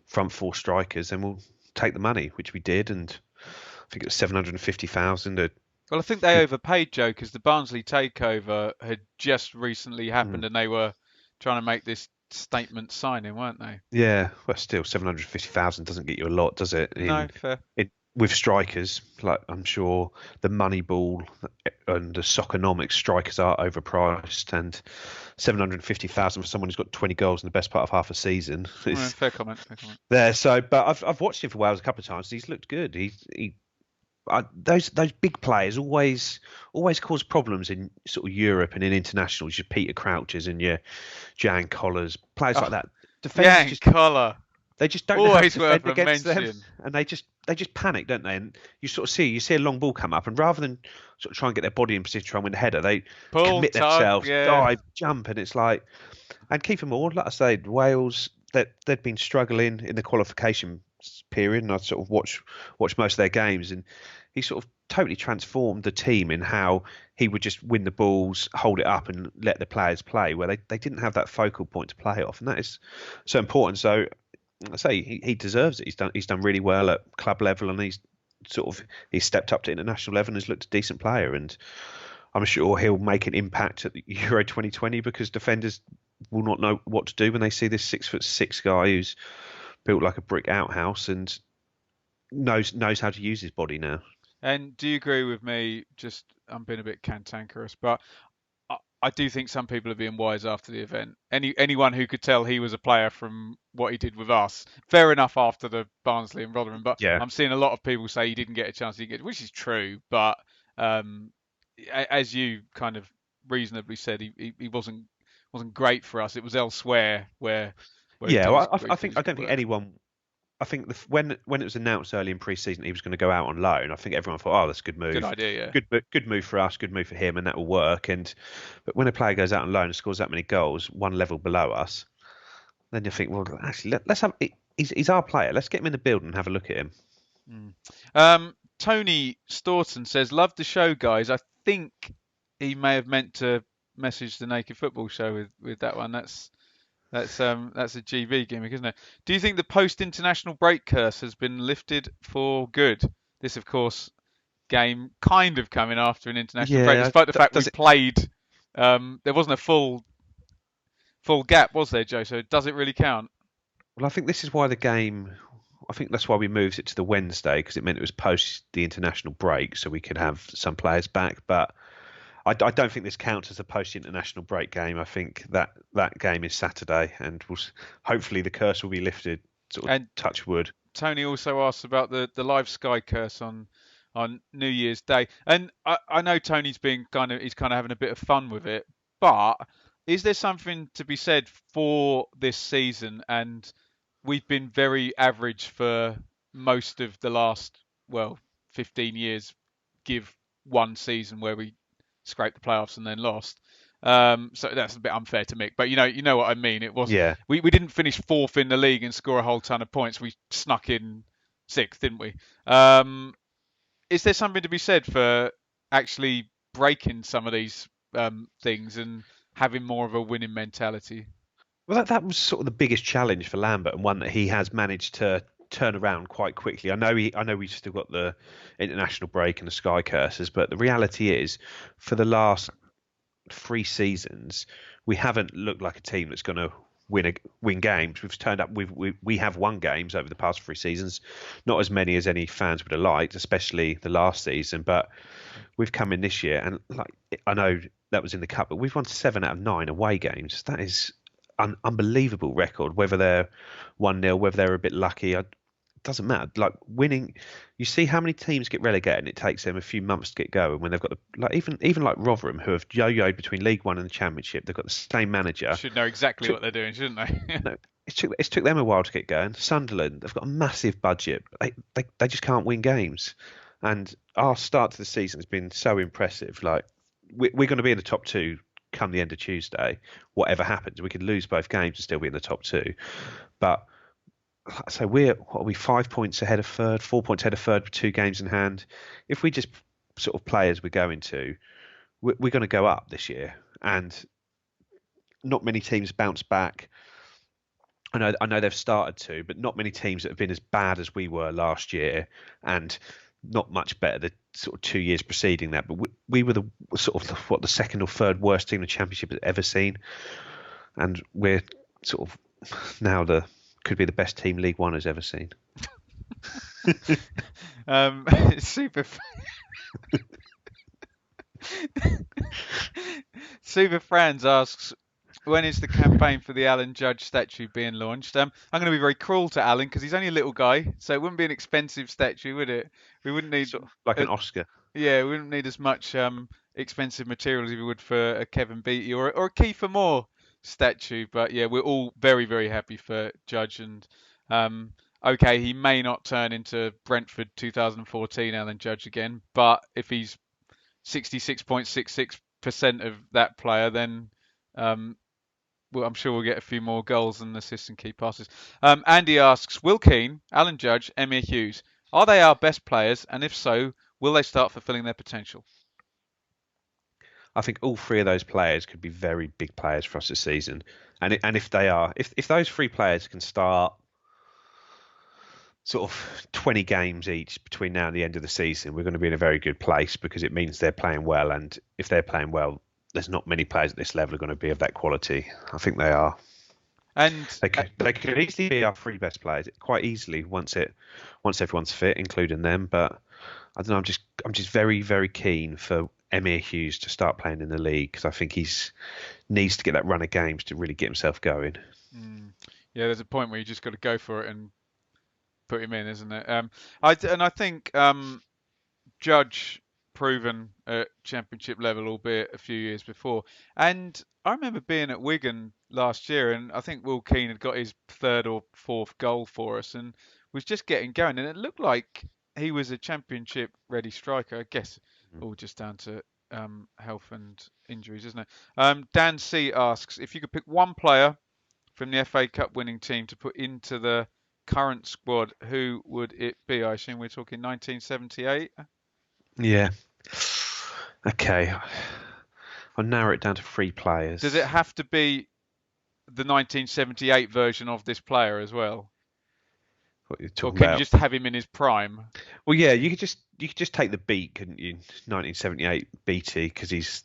front 4 strikers, then we'll take the money, which we did, and I think it was 750,000. Well, I think they overpaid, Joe, because the Barnsley takeover had just recently happened, and they were trying to make this statement signing, weren't they? Yeah, well, still 750,000 doesn't get you a lot, does it? No, fair. With strikers, like I'm sure the Moneyball and the Soccernomics strikers are overpriced, and 750,000 for someone who's got 20 goals in the best part of half a season. Fair comment. There, so, but I've watched him for Wales a couple of times. He's looked good. Those big players always cause problems in sort of Europe and in internationals. Your Peter Crouches and your Jan Collars, players like that. Jan Collar. They just don't know how to defend against them, and they just panic, don't they? And you sort of see a long ball come up, and rather than sort of try and get their body in position to try and win the header, they commit themselves, dive, jump, and it's like. And Kiefer Moore, like I say, Wales, that they'd been struggling in the qualification period, and I sort of watch most of their games, and he sort of totally transformed the team in how he would just win the balls, hold it up, and let the players play, where they didn't have that focal point to play off, and that is so important. So I say he deserves it. He's done really well at club level, and he's stepped up to international level and has looked a decent player. And I'm sure he'll make an impact at the Euro 2020 because defenders will not know what to do when they see this 6'6" guy who's built like a brick outhouse and knows how to use his body now. And do you agree with me? Just I'm being a bit cantankerous, but I do think some people are being wise after the event. Anyone who could tell he was a player from what he did with us, fair enough after the Barnsley and Rotherham. But Yeah, I'm seeing a lot of people say he didn't get a chance, which is true. But um, as you kind of reasonably said, he wasn't great for us. It was elsewhere where yeah. Well, he did his I good don't think work. anyone. I think when it was announced early in pre-season he was going to go out on loan, I think everyone thought, oh, that's a good Good move, idea, good move for us, good move for him, and that will work. But when a player goes out on loan and scores that many goals, one level below us, then you think, well, actually, let's have. He's our player. Let's get him in the building and have a look at him. yeah. Tony Staunton says, "Love the show, guys." I think he may have meant to message the Naked Football Show with that one. That's a GB gimmick, isn't it? Do you think the post-international break curse has been lifted for good? This, of course, game kind of coming after an international break, Yeah, despite the fact we does it? played. There wasn't a full gap, was there, Joe? So does it really count? Well, I think this is why the game. I think that's why we moved it to the Wednesday because it meant it was post the international break, so we could have some players back. But I don't think this counts as a post-international break game. I think that game is Saturday, and hopefully the curse will be lifted. Sort of And touch wood. Tony also asked about the live Sky curse on New Year's Day, and I know Tony's being he's kind of having a bit of fun with it, but is there something to be said for this season? And we've been very average for most of the last 15 years, give one season where we scraped the playoffs and then lost. So that's a bit unfair to Mick, but you know what I mean. It was Yeah. we didn't finish fourth in the league and score a whole ton of points. We snuck in sixth, didn't we? Is there something to be said for actually breaking some of these things and having more of a winning mentality? Well, that was sort of the biggest challenge for Lambert, and one that he has managed to turn around quite quickly. I know we've still got the international break and the Sky curses, but the reality is, for the last 3 seasons, we haven't looked like a team that's going to win games. We've turned up. We have won games over the past 3 seasons, not as many as any fans would have liked, especially the last season. But we've come in this year, and like I know that was in the cup, but we've won 7 out of 9 away games. That is an unbelievable record. Whether they're 1-0, whether they're a bit lucky, it doesn't matter. Like winning, you see how many teams get relegated, and it takes them a few months to get going. When they've got even like Rotherham, who have yo-yoed between League One and the Championship, they've got the same manager. Should know exactly Took, what they're doing, shouldn't they? no, it took them a while to get going. Sunderland, they've got a massive budget. They just can't win games. And our start to the season has been so impressive. Like we're going to be in the top two come the end of Tuesday. Whatever happens, we could lose both games and still be in the top two. But so what are we 5 points ahead of third, 4 points ahead of third with 2 games in hand. If we just sort of play as we're going to, we're going to go up this year. And not many teams bounce back. I know they've started to, but not many teams that have been as bad as we were last year, and not much better the sort of 2 years preceding that. But we were the sort of the second or third worst team the Championship has ever seen, and we're sort of now could be the best team League One has ever seen. um, super. Super Franz asks, when is the campaign for the Alan Judge statue being launched? I'm going to be very cruel to Alan because he's only a little guy, so it wouldn't be an expensive statue, would it? We wouldn't need, Sort of like uh, an Oscar. yeah, we wouldn't need as much expensive materials as we would for a Kevin Beattie or a Kiefer Moore statue. But yeah, we're all very, very happy for Judge, and okay, he may not turn into Brentford 2014 Alan Judge again, but if he's 66.66% of that player, then um, well, I'm sure we'll get a few more goals and assists and key passes. Andy asks, Will Keane, Alan Judge, Emir Hughes, are they our best players? And if so, will they start fulfilling their potential? I think all three of those players could be very big players for us this season. And if they are, if those three players can start sort of 20 games each between now and the end of the season, we're going to be in a very good place because it means they're playing well. And if they're playing well, there's not many players at this level are going to be of that quality. I think they are. And They could easily be our three best players quite easily once everyone's fit, including them. But I don't know. I'm just very very keen for Emir Hughes to start playing in the league because I think he's needs to get that run of games to really get himself going. yeah, there's a point where you just got to go for it and put him in, isn't it? I think Judge proven at championship level, albeit a few years before. And I remember being at Wigan last year, and I think Will Keane had got his third or fourth goal for us, and was just getting going. And it looked like he was a championship ready striker. I guess all just down to health and injuries, isn't it? Dan C asks if you could pick one player from the FA Cup winning team to put into the current squad, who would it be? I assume we're talking 1978. Yeah. Okay. I'll narrow it down to three Does players. it have to be the 1978 version of this player as well, What you're or talking can you about? just have him in his prime? Well, yeah, you could just take the beat, couldn't you? 1978 BT because he's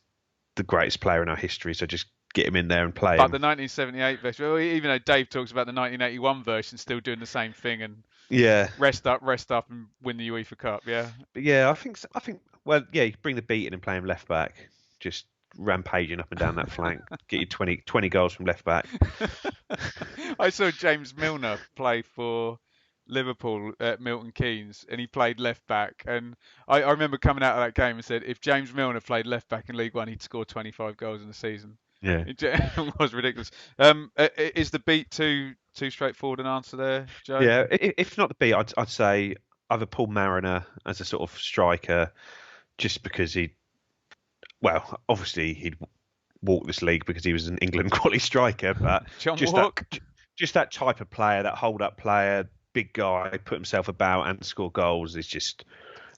the greatest player in our history. So just get him in there and play But the him. 1978 version, well, even though Dave talks about the 1981 version, still doing the same thing and Yeah, rest up, and win the UEFA Cup. Yeah. but yeah, I think so. I think well, yeah, you bring the beat in and play him left back, just rampaging up and down that flank, get you 20 goals from left back. I saw James Milner play for Liverpool at Milton Keynes, and he played left back. And I remember coming out of that game and said, if James Milner played left back in League One, he'd score 25 goals in the season. Yeah, It was ridiculous. Is the beat too straightforward an answer there, Joe? yeah. If not the beat, I'd say either Paul Mariner as a sort of striker, just because well, obviously he'd walk this league because he was an England quality striker, but John just that Walk? just that type of player, that hold up player, big guy, put himself about and score goals is just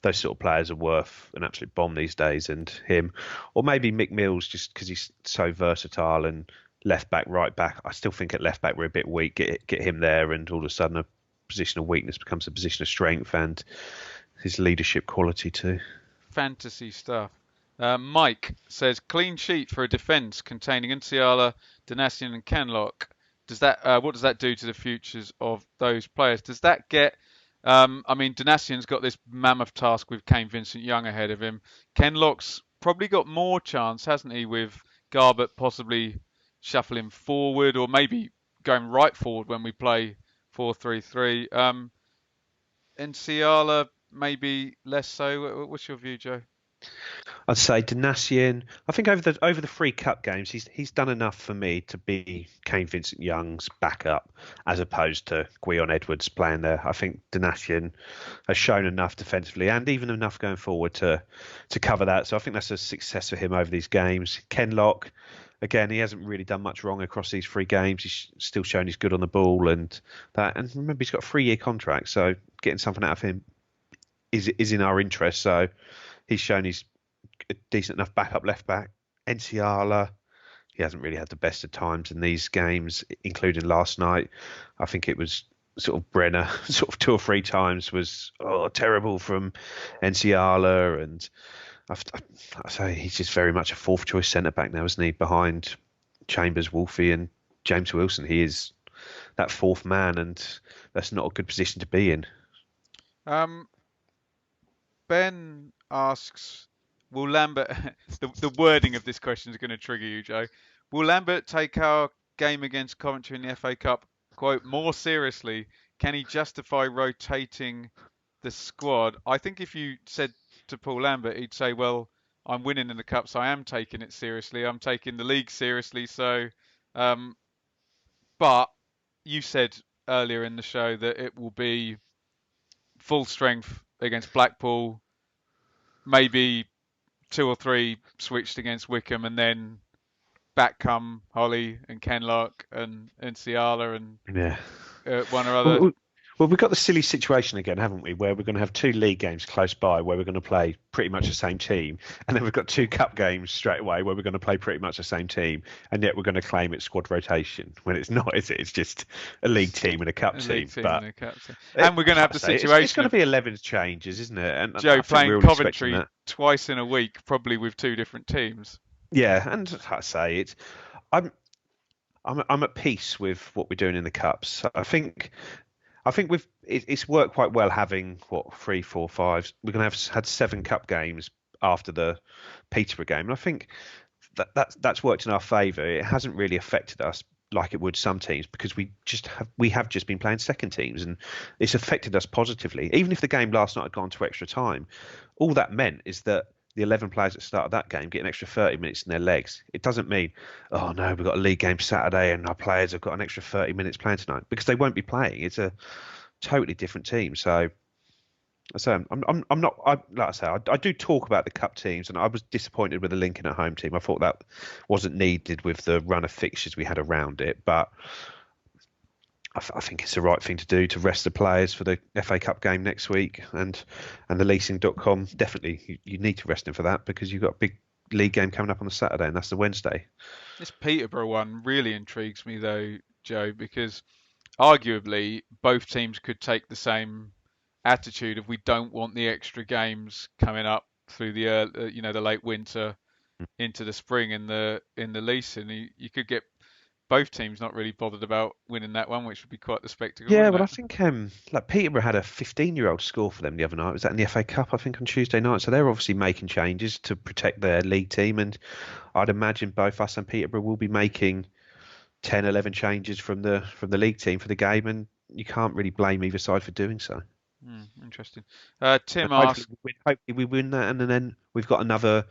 those sort of players are worth an absolute bomb these days. And him, or maybe Mick Mills, just because he's so versatile and left back, right back. I still think at left back we're a bit weak. Get him there, and all of a sudden a position of weakness becomes a position of strength, and his leadership quality too. Fantasy stuff. Mike says clean sheet for a defence containing Nsiala, Donacien, and Kenlock. Does that what does that do to the futures of those players? Does that get? I mean, Donacien's got this mammoth task with Kane Vincent-Young ahead of him. Kenlock's probably got more chance, hasn't he, with Garbett possibly shuffling forward or maybe going right forward when we play 4-3-3. Nsiala maybe less so. What's your view, Joe? I'd say Donacien. I think over the three cup games, he's done enough for me to be Kane Vincent Young's backup, as opposed to Guion Edwards playing there. I think Donacien has shown enough defensively and even enough going forward to cover that. So I think that's a success for him over these games. Kenlock, again, he hasn't really done much wrong across these three games. He's still shown he's good on the ball and that. And remember, he's got a 3-year contract, so getting something out of him is in our interest. So he's shown he's a decent enough backup left back. Enciala, he hasn't really had the best of times in these games, including last night. I think it was sort of Brenner, sort of two or three times was terrible from Enciala, and I say he's just very much a fourth choice centre back now, isn't he? Behind Chambers, Wolfie, and James Wilson, he is that fourth man, and that's not a good position to be in. Um, Ben asks, will Lambert, the wording of this question is going to trigger you, Joe. Will Lambert take our game against Coventry in the FA Cup, quote, more seriously? Can he justify rotating the squad? I think if you said to Paul Lambert, he'd say, well, I'm winning in the Cup, so I am taking it seriously. I'm taking the league seriously. So, um, but you said earlier in the show that it will be full strength against Blackpool, maybe two or three switched against Wickham, and then back come Holly and Kenlock and Ciala and Yeah. one or Well, other. well, we've got the silly situation again, haven't we? Where we're going to have two league games close by where we're going to play pretty much the same team. And then we've got two cup games straight away where we're going to play pretty much the same team. And yet we're going to claim it's squad rotation when it's not, is it? It's just a league team and a cup A team. league team But and a cup team. And we're going to have the it's situation going to of be 11 changes, isn't it? And Joe I think playing we're all expecting Coventry that. twice in a week, probably with two different teams. Yeah. And I say it's, I'm, I'm at peace with what we're doing in the cups. I think it's worked quite well having what 3, 4, 5. We're going to have had 7 cup games after the Peterborough game, and I think that's worked in our favour. It hasn't really affected us like it would some teams because we have just been playing second teams, and it's affected us positively. Even if the game last night had gone to extra time, all that meant is that the 11 players that started that game get an extra 30 minutes in their legs. It doesn't mean, oh no, we've got a league game Saturday and our players have got an extra 30 minutes playing tonight because they won't be playing. It's a totally different team. I'm not. Like I say, I do talk about the cup teams, and I was disappointed with the Lincoln at home team. I thought that wasn't needed with the run of fixtures we had around it, but I think it's the right thing to do to rest the players for the FA Cup game next week, and the leasing.com definitely you need to rest them for that because you've got a big league game coming up on the Saturday, and that's the Wednesday. This Peterborough one really intrigues me though, Joe, because arguably both teams could take the same attitude if we don't want the extra games coming up through the late winter into the spring in the leasing. You could get both teams not really bothered about winning that one, which would be quite the spectacle, Yeah, wouldn't well, I it? think like Peterborough had a 15-year-old score for them the other night. Was that in the FA Cup? I think on Tuesday night. So they're obviously making changes to protect their league team, and I'd imagine both us and Peterborough will be making 10, 11 changes from the league team for the game, and you can't really blame either side for doing so. Interesting. And Tim hopefully asks, we win that, and then we've got another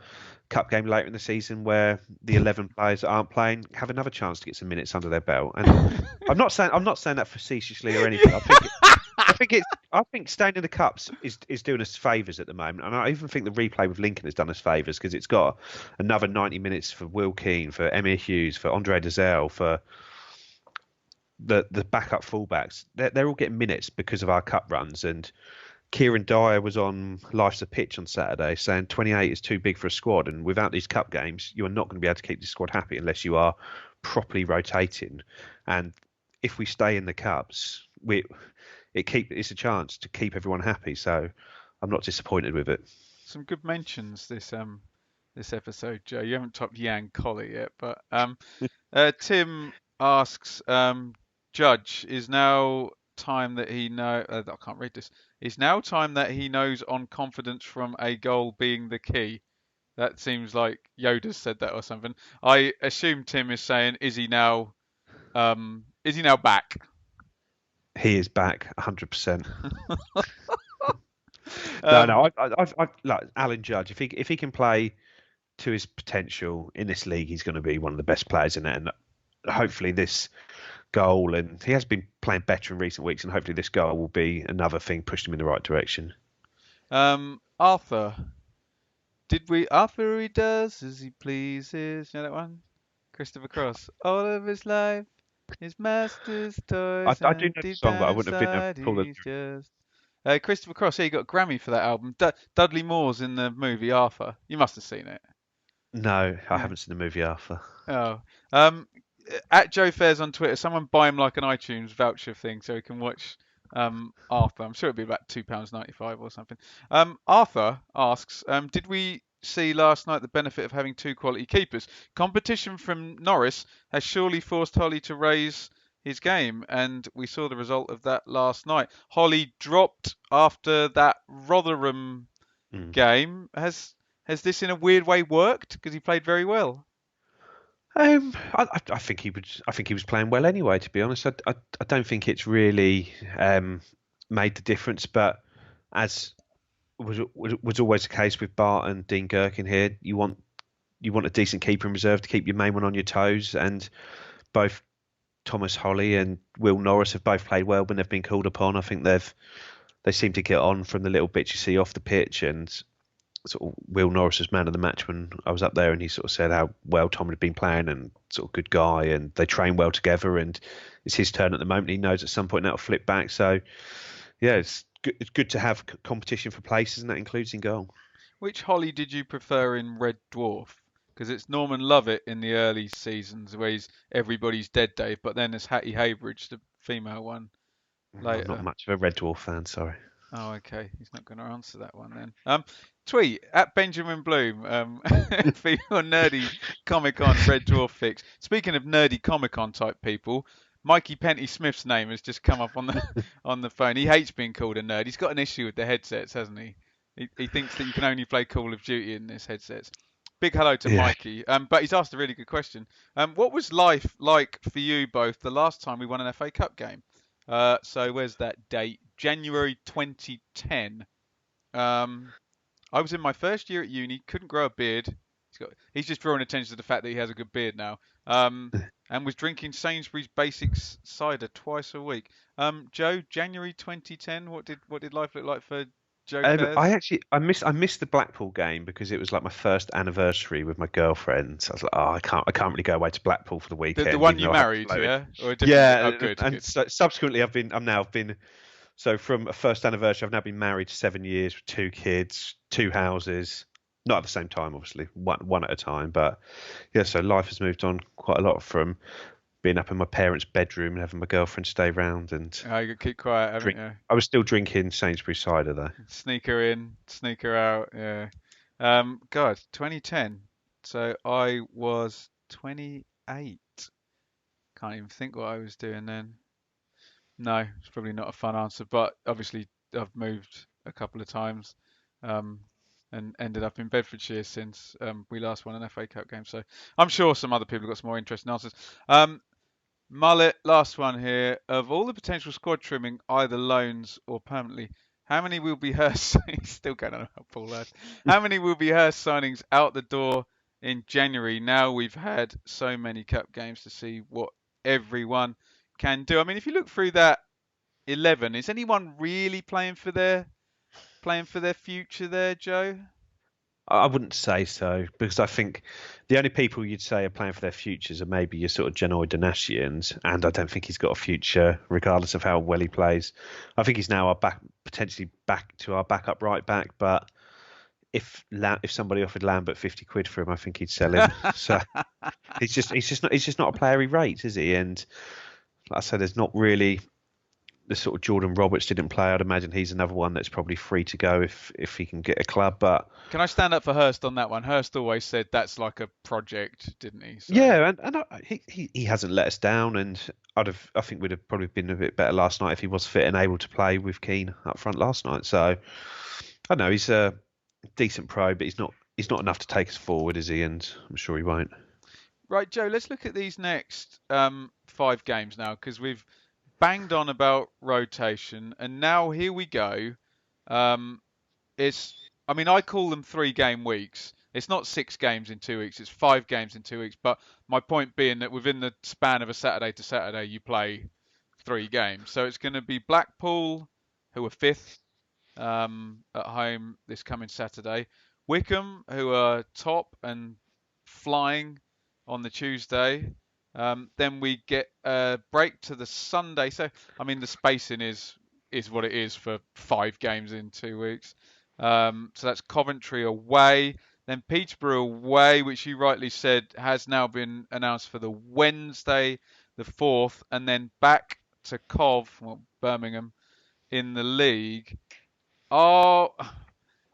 cup game later in the season where the 11 players that aren't playing have another chance to get some minutes under their belt. And I'm not saying that facetiously or anything. I think staying in the cups is doing us favours at the moment, and I even think the replay with Lincoln has done us favours because it's got another 90 minutes for Will Keane, for Emir Hughes, for Andre Dezelle, for the backup fullbacks. They're all getting minutes because of our cup runs. And Kieran Dyer was on Life's a Pitch on Saturday saying 28 is too big for a squad, and without these cup games, you are not going to be able to keep the squad happy unless you are properly rotating. And if we stay in the cups, it's a chance to keep everyone happy. So I'm not disappointed with it. some good mentions this episode, Joe. You haven't topped Jan Collie yet, but Tim asks, Judge, is now time that he know? I can't read this. Is now time that he knows on confidence from a goal being the key? That seems like Yoda said that or something. I assume Tim is saying, is he now back? He is back 100%. No, Um, no. I've like Alan Judge. If he can play to his potential in this league, he's going to be one of the best players in it. And hopefully this goal, and he has been playing better in recent weeks, and hopefully this goal will be another thing pushed him in the right direction. Arthur, Arthur he does as he pleases. You know that one? Christopher Cross. All of his life, his master's toys, I do and know the deep song, but I down wouldn't have been able to inside pull it. he's just. Christopher Cross, he got a Grammy for that album. Dudley Moore's in the movie Arthur. You must have seen it. No, I Yeah. haven't seen the movie Arthur. Oh. At Joe Fairs on Twitter, someone buy him like an iTunes voucher thing so he can watch Arthur. I'm sure it'll be about £2.95 or something. Arthur asks, did we see last night the benefit of having two quality keepers? Competition from Norris has surely forced Holly to raise his game, and we saw the result of that last night. Holly dropped after that Rotherham Mm. game. Has this in a weird way worked? Because he played very well. I think he was. I think he was playing well anyway. To be honest, I don't think it's really made the difference. But as was always the case with Bart and Dean Gherkin here, you want a decent keeper in reserve to keep your main one on your toes. And both Thomas Holly and Will Norris have both played well when they've been called upon. I think they seem to get on from the little bits you see off the pitch, and sort of Will Norris's man of the match when I was up there, and he sort of said how well Tom had been playing and sort of good guy, and they train well together, and it's his turn at the moment. He knows at some point that'll flip back. So yeah, it's good to have competition for places, and that includes in goal. Which Holly did you prefer in Red Dwarf? Because it's Norman Lovett in the early seasons where he's everybody's dead Dave, but then there's Hattie Haybridge, the female one, I'm not later. much of a Red Dwarf fan, sorry. Oh, okay. He's not going to answer that one then. Tweet at Benjamin Bloom for your nerdy Comic Con Red Dwarf fix. Speaking of nerdy Comic Con type people, Mikey Penty Smith's name has just come up on the on the phone. He hates being called a nerd. He's got an issue with the headsets, hasn't he? He thinks that you can only play Call of Duty in this headsets. Big hello to Yeah. Mikey. But he's asked a really good question. What was life like for you both the last time we won an FA Cup game? So where's that date? January 2010. I was in my first year at uni, couldn't grow a beard. He's just drawing attention to the fact that he has a good beard now. And was drinking Sainsbury's Basics cider twice a week. Joe, January 2010. What did life look like for Joe Fairs? I missed the Blackpool game because it was like my first anniversary with my girlfriend. So I was like, oh, I can't really go away to Blackpool for the The weekend, one even you though I had to married, float in. yeah, or a different? Oh, Yeah, good, and good. so subsequently I've been so from a first anniversary I've now been married 7 years with 2 kids, 2 houses, not at the same time obviously, one at a time, but yeah, so life has moved on quite a lot from being up in my parents' bedroom and having my girlfriend stay round and Oh, you got to keep quiet, haven't drink. you? I was still drinking Sainsbury's cider though. Sneak her in, sneak her out. Yeah. God, 2010. So I was 28. Can't even think what I was doing then. No, it's probably not a fun answer, but obviously I've moved a couple of times, um, and ended up in Bedfordshire since we last won an FA Cup game. So I'm sure some other people have got some more interesting answers. Mullet, last one here. Of all the potential squad trimming, either loans or permanently, how many will be Hurst? He's still going on about Paul Hurst. How many will be Hurst signings out the door in January? Now we've had so many cup games to see what everyone can do. I mean, if you look through that 11, is anyone really playing for their future there, Joe? I wouldn't say so because I think the only people you'd say are playing for their futures are maybe your sort of Genoa Donatians, and I don't think he's got a future regardless of how well he plays. I think he's now potentially back to our backup right back, but if somebody offered Lambert 50 quid for him, I think he'd sell him. So he's just not a player he rates, is he? And like I said, there's not really the sort of Jordan Roberts didn't play. I'd imagine he's another one that's probably free to go if he can get a club. But Can I stand up for Hurst on that one? Hurst always said that's like a project, didn't he? So yeah, and he hasn't let us down. And I think we'd have probably been a bit better last night if he was fit and able to play with Keane up front last night. So I know he's a decent pro, but he's not enough to take us forward, is he? And I'm sure he won't. right, Joe, let's look at these next 5 games now because we've banged on about rotation, and now here we go. Um, I mean, I call them 3 game weeks. It's not 6 games in 2 weeks, it's 5 games in 2 weeks. But my point being that within the span of a Saturday to Saturday, you play 3 games. So it's going to be Blackpool, who are fifth at home this coming Saturday. Wickham, who are top and flying on the Tuesday. Then we get a break to the Sunday. So, I mean, the spacing is what it is for 5 games in 2 weeks. So that's Coventry away. Then Peterborough away, which you rightly said has now been announced for the Wednesday, the 4th. And then back to Birmingham, in the league. Are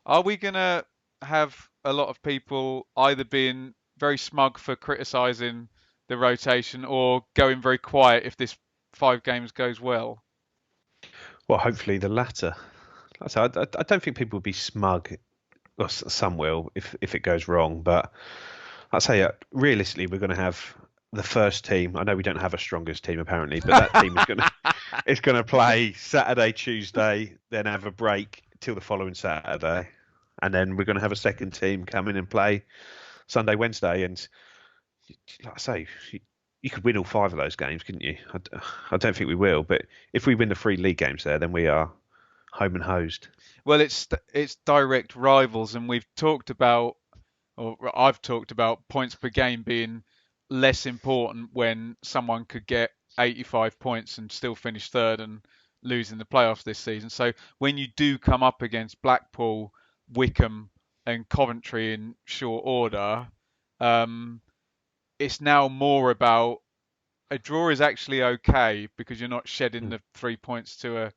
are we gonna have a lot of people either being very smug for criticising the rotation or going very quiet if this 5 games goes well? Well, hopefully the latter. So I don't think people will be smug, or some will if it goes wrong. But I'd say realistically, we're going to have the first team. I know we don't have a strongest team apparently, but that team is going to play Saturday, Tuesday, then have a break till the following Saturday, and then we're going to have a second team come in and play Sunday, Wednesday, and like I say, you could win all 5 of those games, couldn't you? I don't think we will, but if we win the 3 league games there, then we are home and hosed. Well, it's direct rivals, and we've talked about, or I've talked about points per game being less important when someone could get 85 points and still finish third and lose in the playoffs this season. So when you do come up against Blackpool, Wycombe, and Coventry in short order, um, it's now more about a draw is actually okay because you're not shedding Mm. the 3 points to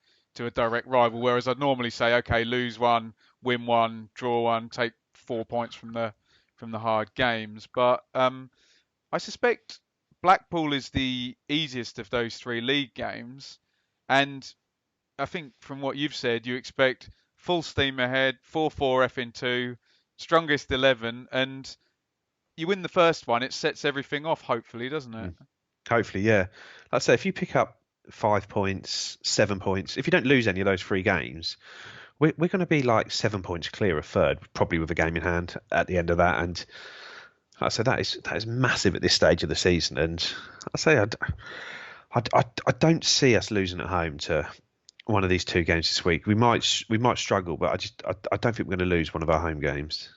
a direct rival. Whereas I'd normally say, okay, lose one, win one, draw one, take 4 points from the hard games. But I suspect Blackpool is the easiest of those three league games, and I think from what you've said, you expect full steam ahead, 4-4 F in 2, strongest 11, and you win the first one, it sets everything off, hopefully, doesn't it? Mm. Hopefully, yeah. Like I say, if you pick up 5 points, 7 points, if you don't lose any of those three games, we're going to be like 7 points clear of third, probably with a game in hand at the end of that. And like I say that is massive at this stage of the season. And I say I don't see us losing at home to one of these two games this week. We might struggle, but I don't think we're going to lose one of our home games.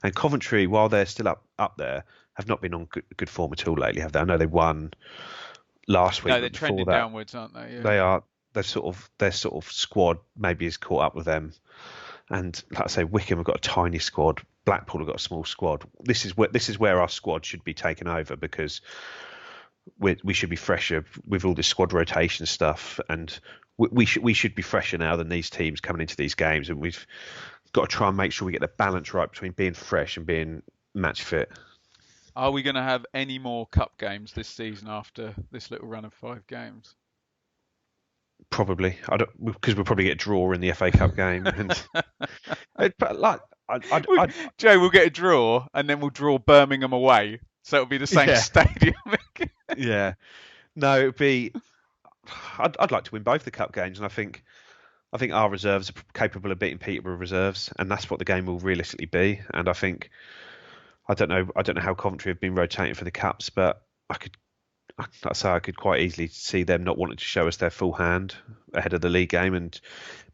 And Coventry, while they're still up there, have not been on good form at all lately, have they? I know they won last week, No, they're but before trending that, downwards, aren't they? Yeah. they are their sort of squad maybe has caught up with them. And like I say, Wickham have got a tiny squad. Blackpool have got a small squad. This is where our squad should be taken over because we should be fresher with all this squad rotation stuff, and we should be fresher now than these teams coming into these games. And we've got to try and make sure we get the balance right between being fresh and being match fit. Are we going to have any more cup games this season after this little run of 5 games? Probably, I don't because we'll probably get a draw in the FA Cup game, and but like We- I Joe, we'll get a draw, and then we'll draw Birmingham away, so it'll be the same yeah, stadium. yeah. No, it'd be. I'd like to win both the cup games, and I think our reserves are capable of beating Peterborough reserves, and that's what the game will realistically be. And I don't know how Coventry have been rotating for the cups, but I could quite easily see them not wanting to show us their full hand ahead of the league game and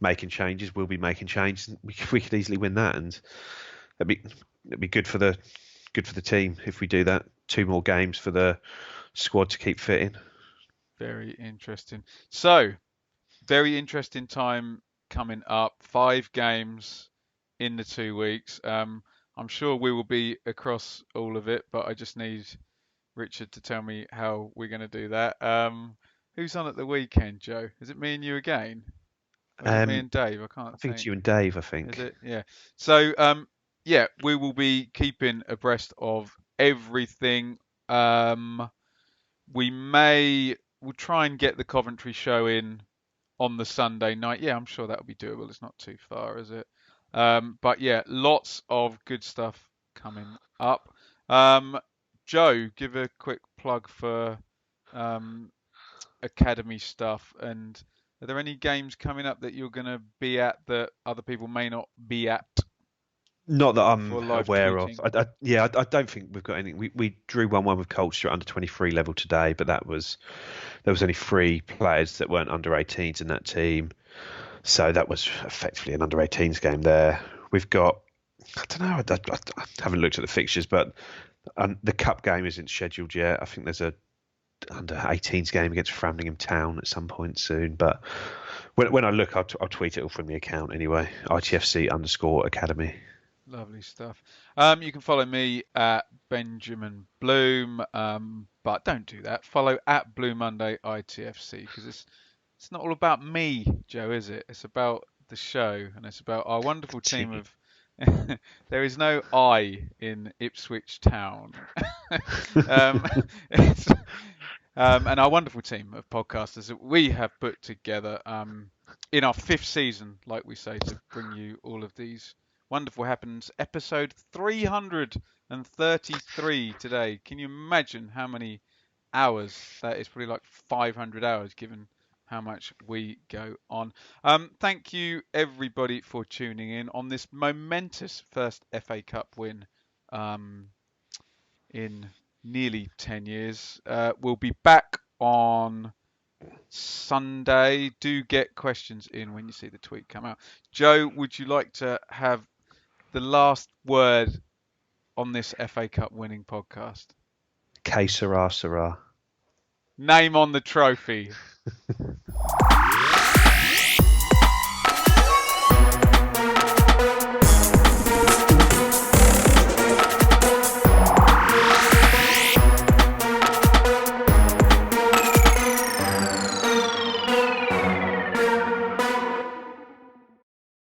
making changes. We'll be making changes. We could easily win that, and it'd be good for the team if we do that. 2 more games for the squad to keep fitting. Very interesting. So, very interesting time coming up. 5 games in the 2 weeks. I'm sure we will be across all of it, but I just need Richard to tell me how we're going to do that. Who's on at the weekend, Joe? Is it me and you again? Or is it me Um, and Dave? I I can't think it's think. you and Dave. I Is think. it? Yeah. So, yeah, we will be keeping abreast of everything. Um, we'll try and get the Coventry show in on the Sunday night. Yeah, I'm sure that'll be doable. It's not too far, is it? But yeah, lots of good stuff coming up. Um, Joe, give a quick plug for um, academy stuff. And are there any games coming up that you're going to be at that other people may not be at Not that I'm for live aware of. tweeting? Yeah, I don't think we've got any. We drew 1-1 with Colchester at under 23 level today, but there was only 3 players that weren't under 18s in that team, so that was effectively an under 18s game there. We've got I don't know. I haven't looked at the fixtures, but the cup game isn't scheduled yet. I think there's a under 18s game against Framlingham Town at some point soon, but when I look, I'll tweet it all from the account anyway. ITFC_academy. Lovely stuff. You can follow me at Benjamin Bloom, but don't do that. Follow at Blue Monday ITFC because it's not all about me, Joe, is it? It's about the show and it's about our wonderful team Team. of. There is no I in Ipswich Town. um, it's, and our wonderful team of podcasters that we have put together in our 5th season, like we say, to bring you all of these wonderful happenings. Episode 333 today. Can you imagine how many hours that is? Probably like 500 hours given how much we go on. Thank you everybody for tuning in on this momentous first FA Cup win in nearly 10 years. We'll be back on Sunday. Do get questions in when you see the tweet come out. Joe, would you like to have the last word on this FA Cup winning podcast? Que sera, sera. Name on the trophy.